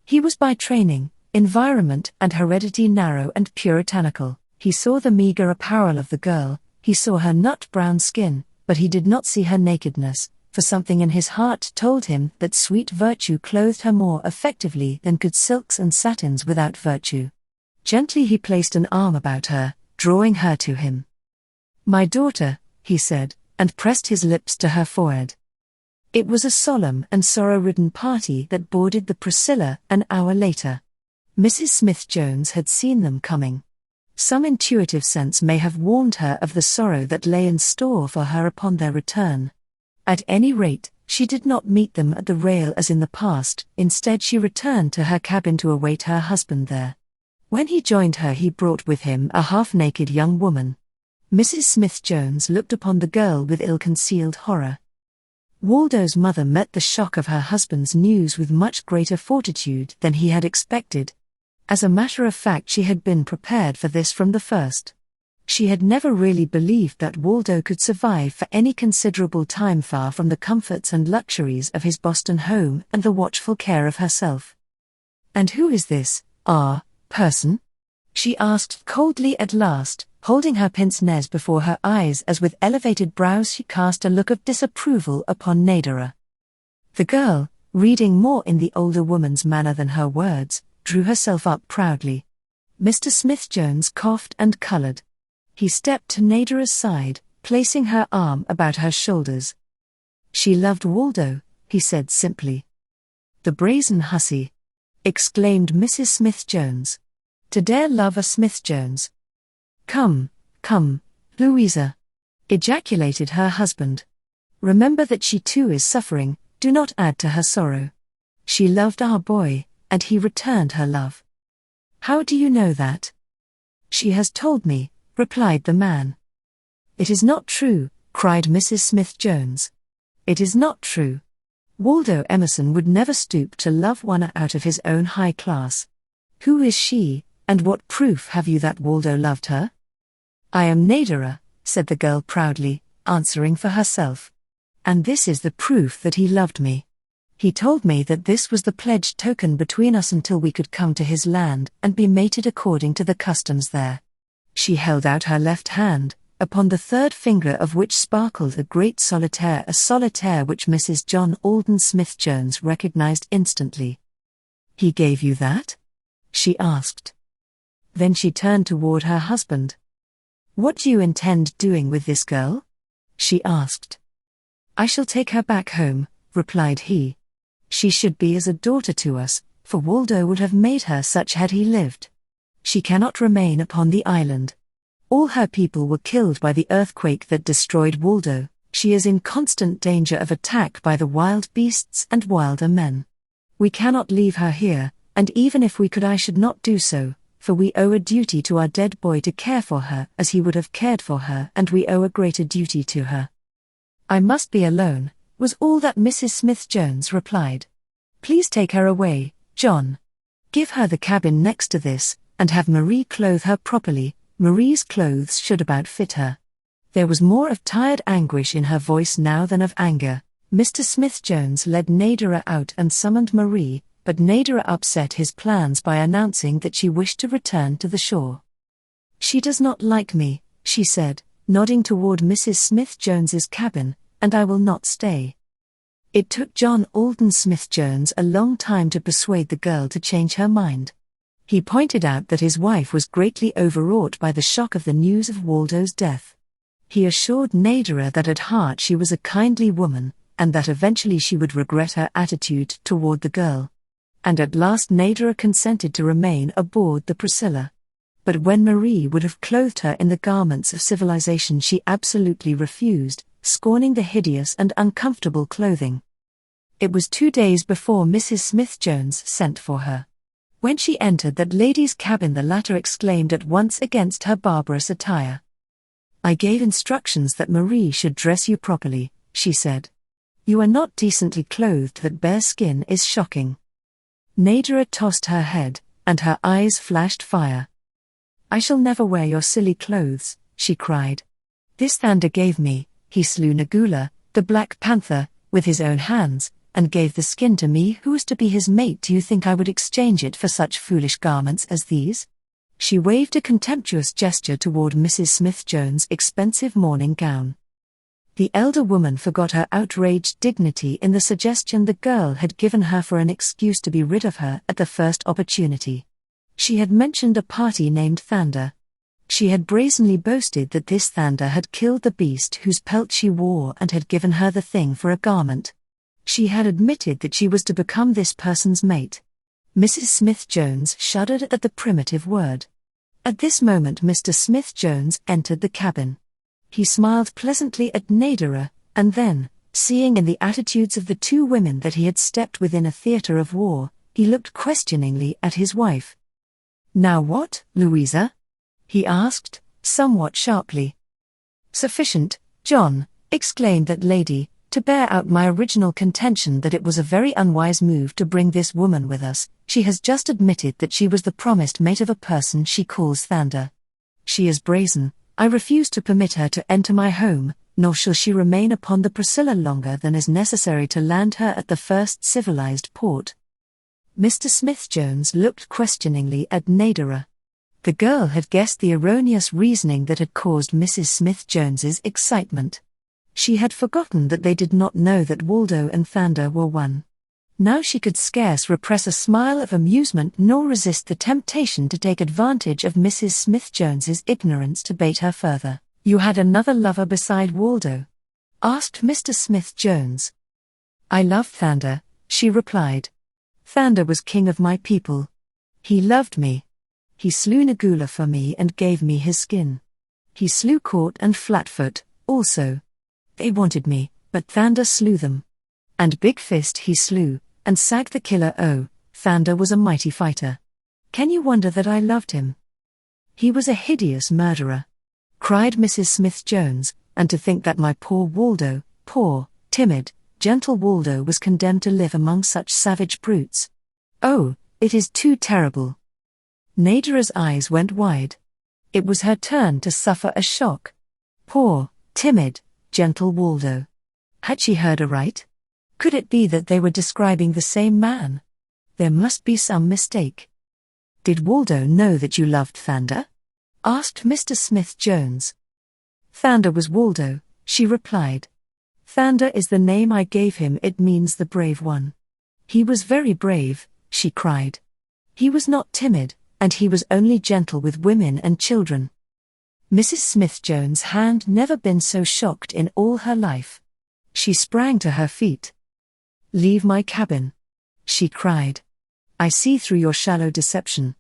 He was by training, environment and heredity narrow and puritanical. He saw the meager apparel of the girl, he saw her nut-brown skin, but he did not see her nakedness, for something in his heart told him that sweet virtue clothed her more effectively than could silks and satins without virtue. Gently he placed an arm about her, drawing her to him. "My daughter," he said, and pressed his lips to her forehead. It was a solemn and sorrow-ridden party that boarded the Priscilla an hour later. Mrs. Smith-Jones had seen them coming. Some intuitive sense may have warned her of the sorrow that lay in store for her upon their return. At any rate, she did not meet them at the rail as in the past. Instead, she returned to her cabin to await her husband there. When he joined her, he brought with him a half-naked young woman. Mrs. Smith-Jones looked upon the girl with ill-concealed horror. Waldo's mother met the shock of her husband's news with much greater fortitude than he had expected. As a matter of fact, she had been prepared for this from the first. She had never really believed that Waldo could survive for any considerable time far from the comforts and luxuries of his Boston home and the watchful care of herself. "And who is this person?" she asked coldly at last, holding her pince nez before her eyes as with elevated brows she cast a look of disapproval upon Nadara. The girl, reading more in the older woman's manner than her words, drew herself up proudly. Mr. Smith-Jones coughed and colored. He stepped to Nadara's side, placing her arm about her shoulders. "She loved Waldo," he said simply. "The brazen hussy!" exclaimed Mrs. Smith-Jones. "To dare love a Smith-Jones!" Come, Louisa!" ejaculated her husband. "Remember that she too is suffering, do not add to her sorrow. She loved our boy, and he returned her love." "How do you know that?" "She has told me," replied the man. "It is not true," cried Mrs. Smith-Jones. "It is not true. Waldo Emerson would never stoop to love one out of his own high class. Who is she, and what proof have you that Waldo loved her?" "I am Nadara," said the girl proudly, answering for herself. "And this is the proof that he loved me. He told me that this was the pledged token between us until we could come to his land and be mated according to the customs there." She held out her left hand, upon the third finger of which sparkled a great solitaire, a solitaire which Mrs. John Alden Smith-Jones recognized instantly. "He gave you that?" she asked. Then she turned toward her husband. "What do you intend doing with this girl?" she asked. "I shall take her back home," replied he. "She should be as a daughter to us, for Waldo would have made her such had he lived. She cannot remain upon the island. All her people were killed by the earthquake that destroyed Waldo. She is in constant danger of attack by the wild beasts and wilder men. We cannot leave her here, and even if we could I should not do so, for we owe a duty to our dead boy to care for her as he would have cared for her, and we owe a greater duty to her." "I must be alone," was all that Mrs. Smith-Jones replied. "Please take her away, John. Give her the cabin next to this, and have Marie clothe her properly. Marie's clothes should about fit her." There was more of tired anguish in her voice now than of anger. Mr. Smith-Jones led Nadara out and summoned Marie, but Nadara upset his plans by announcing that she wished to return to the shore. "She does not like me," she said, nodding toward Mrs. Smith-Jones's cabin, "and I will not stay." It took John Alden Smith-Jones a long time to persuade the girl to change her mind. He pointed out that his wife was greatly overwrought by the shock of the news of Waldo's death. He assured Nadara that at heart she was a kindly woman, and that eventually she would regret her attitude toward the girl. And at last Nadara consented to remain aboard the Priscilla. But when Marie would have clothed her in the garments of civilization, she absolutely refused, scorning the hideous and uncomfortable clothing. It was 2 days before Mrs. Smith-Jones sent for her. When she entered that lady's cabin, the latter exclaimed at once against her barbarous attire. "I gave instructions that Marie should dress you properly," she said. "You are not decently clothed, that bare skin is shocking." Nadara tossed her head, and her eyes flashed fire. "I shall never wear your silly clothes," she cried. "This Thunder gave me, he slew Nagula, the Black Panther, with his own hands, and gave the skin to me who was to be his mate. Do you think I would exchange it for such foolish garments as these?" She waved a contemptuous gesture toward Mrs. Smith-Jones' expensive morning gown. The elder woman forgot her outraged dignity in the suggestion the girl had given her for an excuse to be rid of her at the first opportunity. She had mentioned a party named Thander. She had brazenly boasted that this Thander had killed the beast whose pelt she wore and had given her the thing for a garment. She had admitted that she was to become this person's mate. Mrs. Smith-Jones shuddered at the primitive word. At this moment Mr. Smith-Jones entered the cabin. He smiled pleasantly at Nadara, and then, seeing in the attitudes of the two women that he had stepped within a theatre of war, he looked questioningly at his wife. "Now what, Louisa?" he asked, somewhat sharply. "Sufficient, John," exclaimed that lady, "to bear out my original contention that it was a very unwise move to bring this woman with us. She has just admitted that she was the promised mate of a person she calls Thander. She is brazen. I refuse to permit her to enter my home, nor shall she remain upon the Priscilla longer than is necessary to land her at the first civilized port." Mr. Smith-Jones looked questioningly at Nadara. The girl had guessed the erroneous reasoning that had caused Mrs. Smith-Jones's excitement. She had forgotten that they did not know that Waldo and Thander were one. Now she could scarce repress a smile of amusement nor resist the temptation to take advantage of Mrs. Smith-Jones's ignorance to bait her further. "You had another lover beside Waldo?" asked Mr. Smith-Jones. "I loved Thander," she replied. "Thander was king of my people. He loved me. He slew Nagula for me and gave me his skin. He slew Court and Flatfoot, also. They wanted me, but Thander slew them. And Big Fist he slew, and Sag the Killer. Oh, Thander was a mighty fighter. Can you wonder that I loved him? He was a hideous murderer," cried Mrs. Smith-Jones, "and to think that my poor Waldo, poor, timid, gentle Waldo was condemned to live among such savage brutes. Oh, it is too terrible." Nadara's eyes went wide. It was her turn to suffer a shock. Poor, timid, gentle Waldo. Had she heard aright? Could it be that they were describing the same man? There must be some mistake. "Did Waldo know that you loved Thander?" asked Mr. Smith-Jones. "Thander was Waldo," she replied. "Thander is the name I gave him. It means the brave one. He was very brave," she cried. "He was not timid, and he was only gentle with women and children." Mrs. Smith-Jones had never been so shocked in all her life. She sprang to her feet. "Leave my cabin," she cried. "I see through your shallow deception.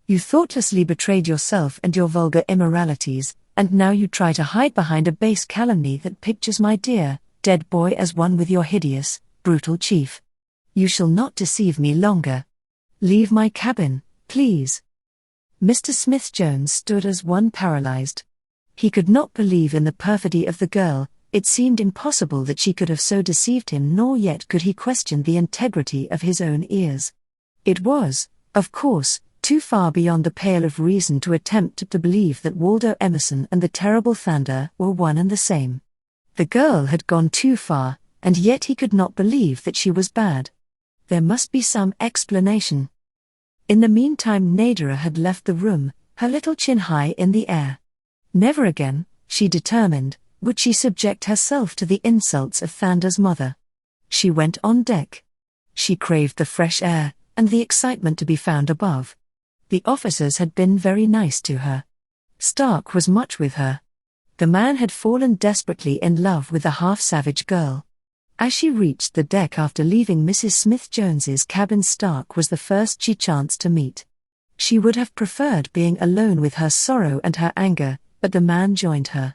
You thoughtlessly betrayed yourself and your vulgar immoralities, and now you try to hide behind a base calumny that pictures my dear, dead boy as one with your hideous, brutal chief. You shall not deceive me longer. Leave my cabin, please." Mr. Smith-Jones stood as one paralyzed. He could not believe in the perfidy of the girl. It seemed impossible that she could have so deceived him, nor yet could he question the integrity of his own ears. It was, of course, too far beyond the pale of reason to attempt to believe that Waldo Emerson and the terrible Thander were one and the same. The girl had gone too far, and yet he could not believe that she was bad. There must be some explanation. In the meantime Nadara had left the room, her little chin high in the air. Never again, she determined, would she subject herself to the insults of Thander's mother. She went on deck. She craved the fresh air, and the excitement to be found above. The officers had been very nice to her. Stark was much with her. The man had fallen desperately in love with the half-savage girl. As she reached the deck after leaving Mrs. Smith-Jones's cabin, Stark was the first she chanced to meet. She would have preferred being alone with her sorrow and her anger, but the man joined her.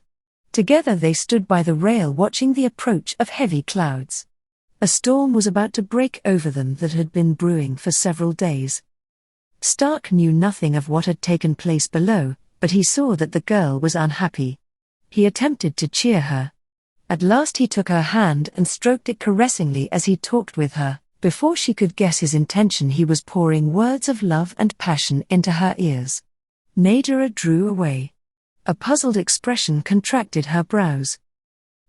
Together they stood by the rail watching the approach of heavy clouds. A storm was about to break over them that had been brewing for several days. Stark knew nothing of what had taken place below, but he saw that the girl was unhappy. He attempted to cheer her. At last he took her hand and stroked it caressingly as he talked with her. Before she could guess his intention, he was pouring words of love and passion into her ears. Nadara drew away. A puzzled expression contracted her brows.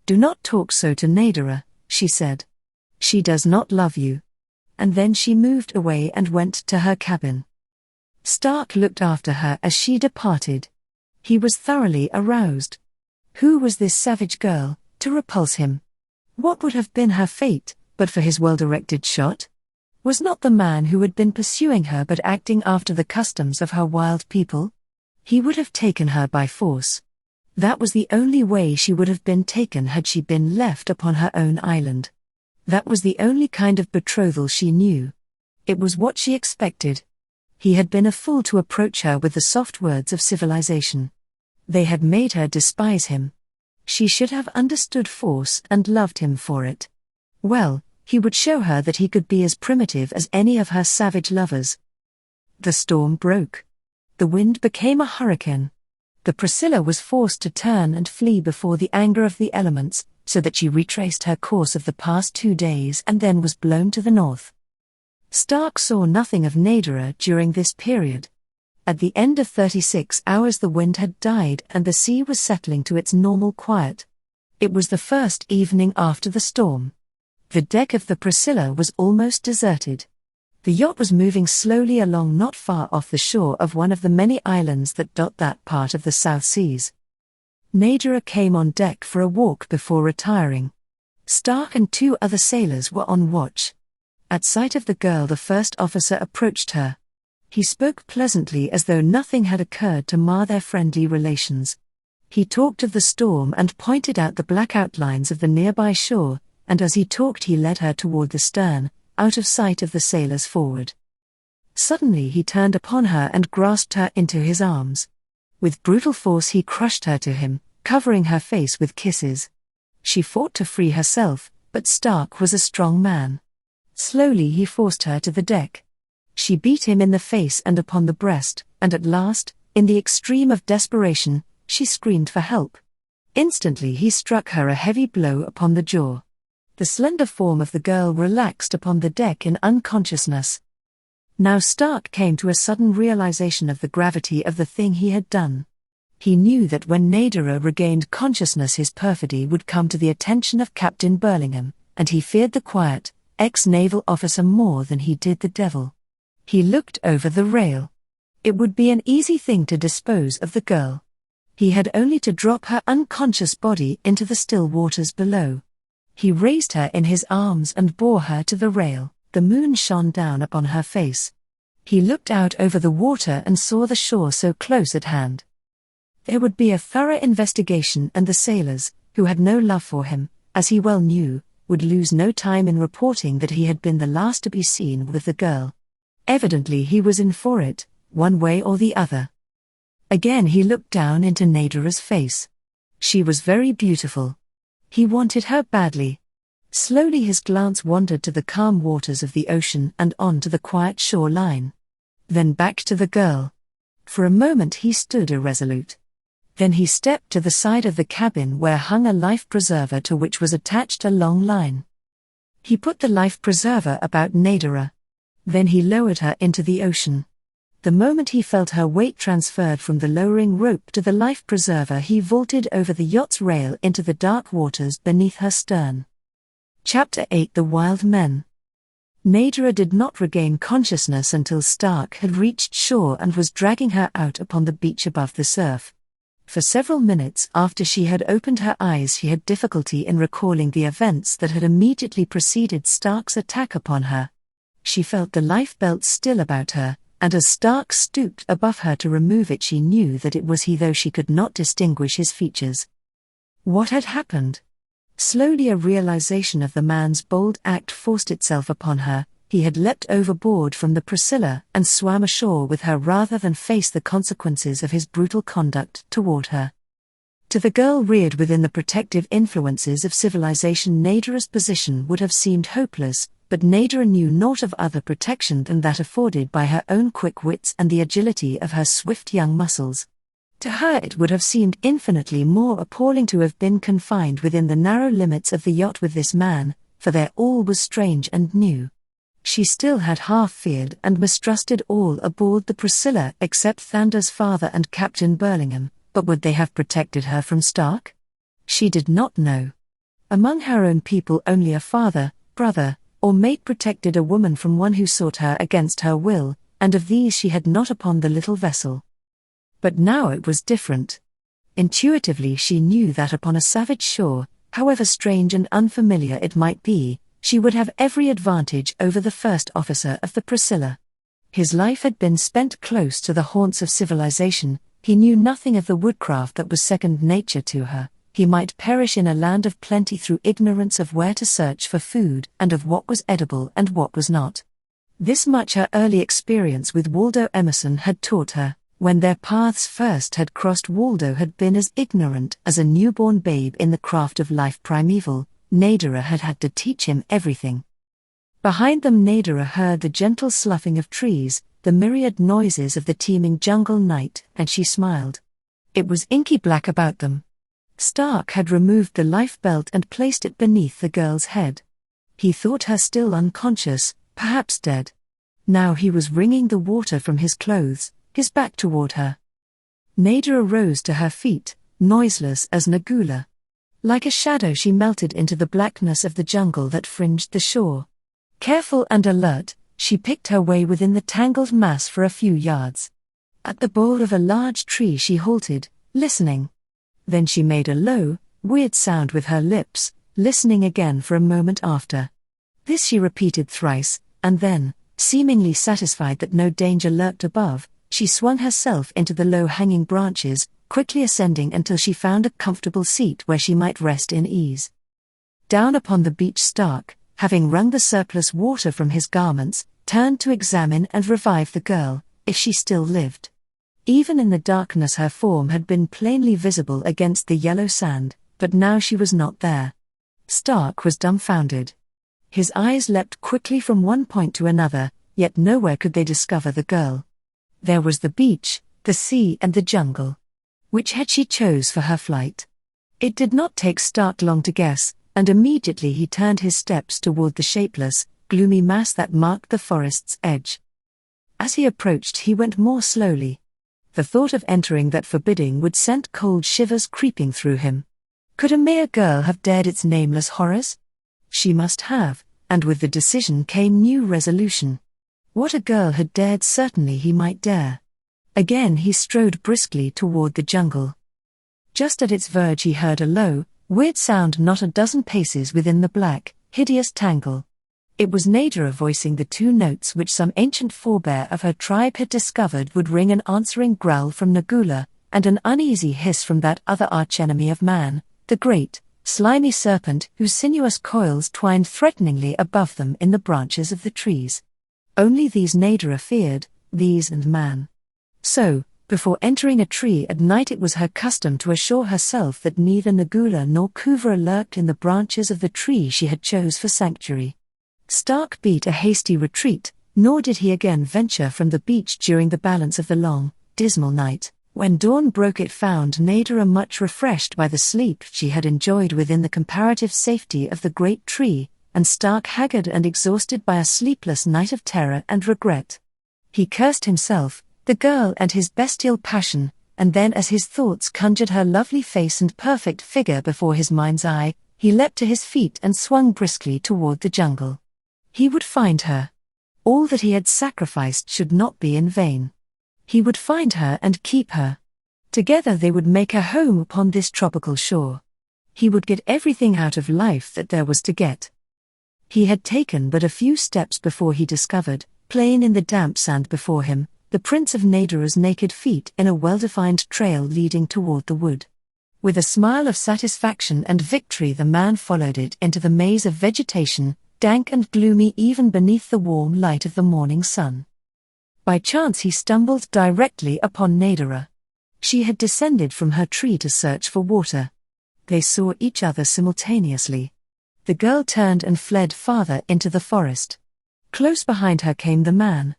"Do not talk so to Nadara," she said. "She does not love you." And then she moved away and went to her cabin. Stark looked after her as she departed. He was thoroughly aroused. Who was this savage girl, to repulse him. What would have been her fate, but for his well-directed shot? Was not the man who had been pursuing her but acting after the customs of her wild people? He would have taken her by force. That was the only way she would have been taken had she been left upon her own island. That was the only kind of betrothal she knew. It was what she expected. He had been a fool to approach her with the soft words of civilization. They had made her despise him. She should have understood force and loved him for it. Well, he would show her that he could be as primitive as any of her savage lovers. The storm broke. The wind became a hurricane. The Priscilla was forced to turn and flee before the anger of the elements, so that she retraced her course of the past 2 days and then was blown to the north. Stark saw nothing of Nadara during this period. At the end of 36 hours the wind had died and the sea was settling to its normal quiet. It was the first evening after the storm. The deck of the Priscilla was almost deserted. The yacht was moving slowly along not far off the shore of one of the many islands that dot that part of the South Seas. Nadara came on deck for a walk before retiring. Stark and 2 other sailors were on watch. At sight of the girl the first officer approached her. He spoke pleasantly as though nothing had occurred to mar their friendly relations. He talked of the storm and pointed out the black outlines of the nearby shore, and as he talked he led her toward the stern, out of sight of the sailors forward. Suddenly he turned upon her and grasped her into his arms. With brutal force he crushed her to him, covering her face with kisses. She fought to free herself, but Stark was a strong man. Slowly he forced her to the deck. She beat him in the face and upon the breast, and at last, in the extreme of desperation, she screamed for help. Instantly he struck her a heavy blow upon the jaw. The slender form of the girl relaxed upon the deck in unconsciousness. Now Stark came to a sudden realization of the gravity of the thing he had done. He knew that when Nadara regained consciousness his perfidy would come to the attention of Captain Burlingham, and he feared the quiet, ex-naval officer more than he did the devil. He looked over the rail. It would be an easy thing to dispose of the girl. He had only to drop her unconscious body into the still waters below. He raised her in his arms and bore her to the rail. The moon shone down upon her face. He looked out over the water and saw the shore so close at hand. There would be a thorough investigation, and the sailors, who had no love for him, as he well knew, would lose no time in reporting that he had been the last to be seen with the girl. Evidently he was in for it, one way or the other. Again he looked down into Nadara's face. She was very beautiful. He wanted her badly. Slowly his glance wandered to the calm waters of the ocean and on to the quiet shore line. Then back to the girl. For a moment he stood irresolute. Then he stepped to the side of the cabin where hung a life preserver to which was attached a long line. He put the life preserver about Nadara. Then he lowered her into the ocean. The moment he felt her weight transferred from the lowering rope to the life preserver, he vaulted over the yacht's rail into the dark waters beneath her stern. Chapter 8: The Wild Men. Nadara did not regain consciousness until Stark had reached shore and was dragging her out upon the beach above the surf. For several minutes after she had opened her eyes she had difficulty in recalling the events that had immediately preceded Stark's attack upon her. She felt the life belt still about her, and as Stark stooped above her to remove it she knew that it was he, though she could not distinguish his features. What had happened? Slowly a realization of the man's bold act forced itself upon her. He had leapt overboard from the Priscilla and swam ashore with her rather than face the consequences of his brutal conduct toward her. To the girl reared within the protective influences of civilization, Nadara's position would have seemed hopeless, but Nadara knew naught of other protection than that afforded by her own quick wits and the agility of her swift young muscles. To her it would have seemed infinitely more appalling to have been confined within the narrow limits of the yacht with this man, for there all was strange and new. She still had half feared and mistrusted all aboard the Priscilla except Thander's father and Captain Burlingham, but would they have protected her from Stark? She did not know. Among her own people only a father, brother, or mate protected a woman from one who sought her against her will, and of these she had not upon the little vessel. But now it was different. Intuitively she knew that upon a savage shore, However strange and unfamiliar it might be, she would have every advantage over the first officer of the Priscilla. His life had been spent close to the haunts of civilization. He knew nothing of the woodcraft that was second nature to her. He might perish in a land of plenty through ignorance of where to search for food and of what was edible and what was not. This much her early experience with Waldo Emerson had taught her. When their paths first had crossed, Waldo had been as ignorant as a newborn babe in the craft of life primeval. Nadara had had to teach him everything. Behind them Nadara heard the gentle sloughing of trees, the myriad noises of the teeming jungle night, and she smiled. It was inky black about them. Stark had removed the life belt and placed it beneath the girl's head. He thought her still unconscious, perhaps dead. Now he was wringing the water from his clothes, his back toward her. Nadara rose to her feet, noiseless as Nagula. Like a shadow she melted into the blackness of the jungle that fringed the shore. Careful and alert, she picked her way within the tangled mass for a few yards. At the bole of a large tree she halted, listening. Then she made a low, weird sound with her lips, listening again for a moment after. This she repeated thrice, and then, seemingly satisfied that no danger lurked above, she swung herself into the low-hanging branches, quickly ascending until she found a comfortable seat where she might rest in ease. Down upon the beach Stark, having wrung the surplus water from his garments, turned to examine and revive the girl, if she still lived. Even in the darkness her form had been plainly visible against the yellow sand, but now she was not there. Stark was dumbfounded. His eyes leapt quickly from one point to another, yet nowhere could they discover the girl. There was the beach, the sea and the jungle. Which had she chose for her flight? It did not take Stark long to guess, and immediately he turned his steps toward the shapeless, gloomy mass that marked the forest's edge. As he approached he went more slowly. The thought of entering that forbidding wood sent cold shivers creeping through him. Could a mere girl have dared its nameless horrors? She must have, and with the decision came new resolution. What a girl had dared certainly he might dare. Again he strode briskly toward the jungle. Just at its verge he heard a low, weird sound not a dozen paces within the black, hideous tangle. It was Nadara voicing the two notes which some ancient forebear of her tribe had discovered would ring an answering growl from Nagula, and an uneasy hiss from that other archenemy of man, the great, slimy serpent whose sinuous coils twined threateningly above them in the branches of the trees. Only these Nadara feared, these and man. So, before entering a tree at night it was her custom to assure herself that neither Nagula nor Kuvra lurked in the branches of the tree she had chose for sanctuary. Stark beat a hasty retreat, nor did he again venture from the beach during the balance of the long, dismal night. When dawn broke it found Nadara much refreshed by the sleep she had enjoyed within the comparative safety of the great tree, and Stark haggard and exhausted by a sleepless night of terror and regret. He cursed himself, the girl and his bestial passion, and then as his thoughts conjured her lovely face and perfect figure before his mind's eye, he leapt to his feet and swung briskly toward the jungle. He would find her. All that he had sacrificed should not be in vain. He would find her and keep her. Together they would make a home upon this tropical shore. He would get everything out of life that there was to get. He had taken but a few steps before he discovered, plain in the damp sand before him, the prints of Nadara's naked feet in a well-defined trail leading toward the wood. With a smile of satisfaction and victory the man followed it into the maze of vegetation, dank and gloomy even beneath the warm light of the morning sun. By chance he stumbled directly upon Nadara. She had descended from her tree to search for water. They saw each other simultaneously. The girl turned and fled farther into the forest. Close behind her came the man.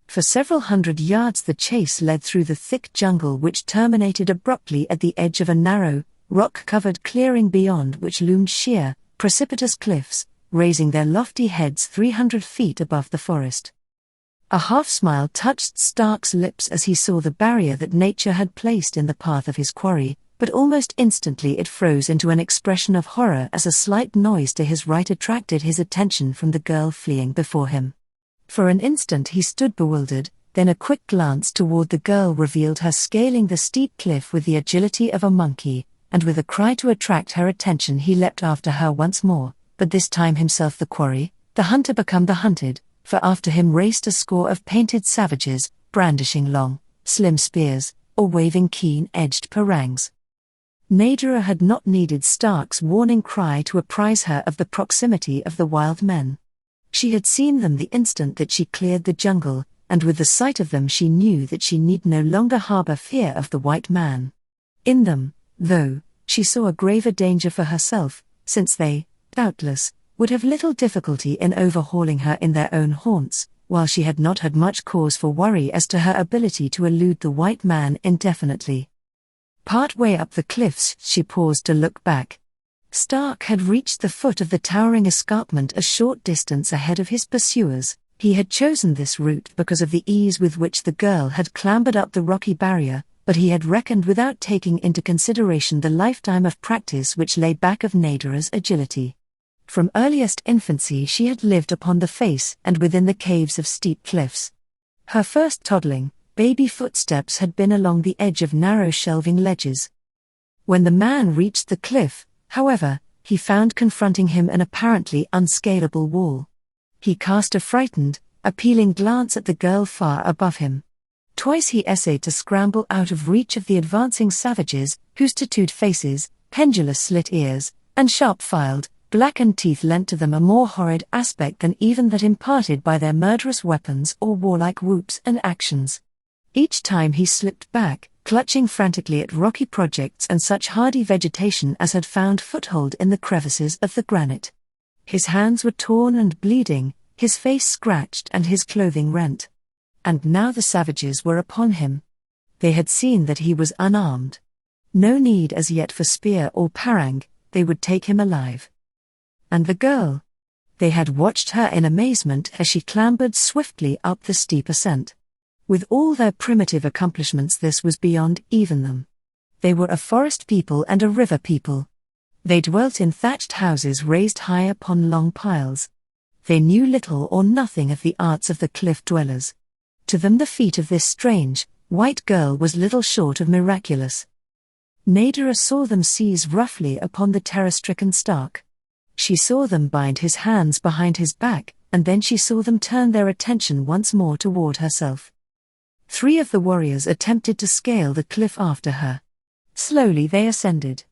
For several hundred yards the chase led through the thick jungle which terminated abruptly at the edge of a narrow, rock-covered clearing beyond which loomed sheer, precipitous cliffs, raising their lofty heads 300 feet above the forest. A half-smile touched Stark's lips as he saw the barrier that nature had placed in the path of his quarry, but almost instantly it froze into an expression of horror as a slight noise to his right attracted his attention from the girl fleeing before him. For an instant he stood bewildered, then a quick glance toward the girl revealed her scaling the steep cliff with the agility of a monkey, and with a cry to attract her attention he leapt after her once more, but this time himself the quarry, the hunter become the hunted, for after him raced a score of painted savages, brandishing long, slim spears, or waving keen-edged parangs. Nadara had not needed Stark's warning cry to apprise her of the proximity of the wild men. She had seen them the instant that she cleared the jungle, and with the sight of them she knew that she need no longer harbor fear of the white man. In them, though, she saw a graver danger for herself, since they, doubtless, would have little difficulty in overhauling her in their own haunts, while she had not had much cause for worry as to her ability to elude the white man indefinitely. Part way up the cliffs she paused to look back. Stark had reached the foot of the towering escarpment a short distance ahead of his pursuers. He had chosen this route because of the ease with which the girl had clambered up the rocky barrier, but he had reckoned without taking into consideration the lifetime of practice which lay back of Nadara's agility. From earliest infancy she had lived upon the face and within the caves of steep cliffs. Her first toddling, baby footsteps had been along the edge of narrow shelving ledges. When the man reached the cliff, however, he found confronting him an apparently unscalable wall. He cast a frightened, appealing glance at the girl far above him. Twice he essayed to scramble out of reach of the advancing savages, whose tattooed faces, pendulous slit ears, and sharp-filed, blackened teeth lent to them a more horrid aspect than even that imparted by their murderous weapons or warlike whoops and actions. Each time he slipped back, clutching frantically at rocky projects and such hardy vegetation as had found foothold in the crevices of the granite. His hands were torn and bleeding, his face scratched and his clothing rent. And now the savages were upon him. They had seen that he was unarmed. No need as yet for spear or parang, they would take him alive. And the girl? They had watched her in amazement as she clambered swiftly up the steep ascent. With all their primitive accomplishments this was beyond even them. They were a forest people and a river people. They dwelt in thatched houses raised high upon long piles. They knew little or nothing of the arts of the cliff dwellers. To them the feat of this strange, white girl was little short of miraculous. Nadara saw them seize roughly upon the terror-stricken Stark. She saw them bind his hands behind his back, and then she saw them turn their attention once more toward herself. 3 of the warriors attempted to scale the cliff after her. Slowly they ascended.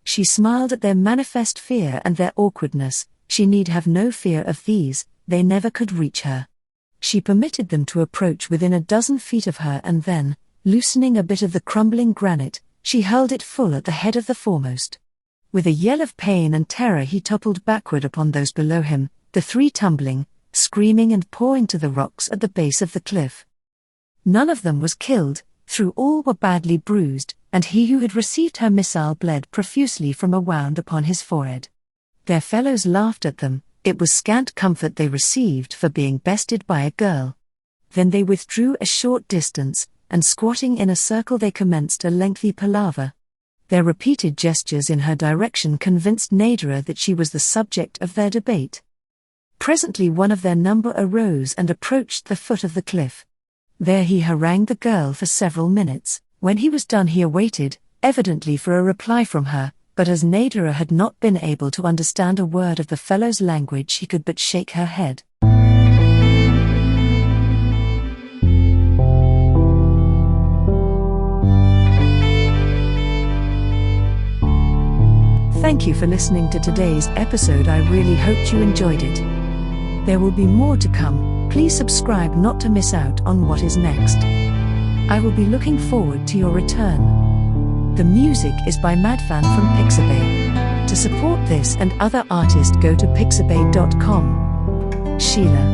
She smiled at their manifest fear and their awkwardness. She need have no fear of these, they never could reach her. She permitted them to approach within a dozen feet of her and then, loosening a bit of the crumbling granite, she hurled it full at the head of the foremost. With a yell of pain and terror he toppled backward upon those below him, the 3 tumbling, screaming and pawing to the rocks at the base of the cliff. None of them was killed, though all were badly bruised, and he who had received her missile bled profusely from a wound upon his forehead. Their fellows laughed at them. It was scant comfort they received for being bested by a girl. Then they withdrew a short distance, and squatting in a circle they commenced a lengthy palaver. Their repeated gestures in her direction convinced Nadara that she was the subject of their debate. Presently one of their number arose and approached the foot of the cliff. There he harangued the girl for several minutes. When he was done he awaited, evidently for a reply from her, but as Nadara had not been able to understand a word of the fellow's language she could but shake her head. Thank you for listening to today's episode. I really hoped you enjoyed it. There will be more to come. Please subscribe not to miss out on what is next. I will be looking forward to your return. The music is by Madfan from Pixabay. To support this and other artists go to pixabay.com. Sheila.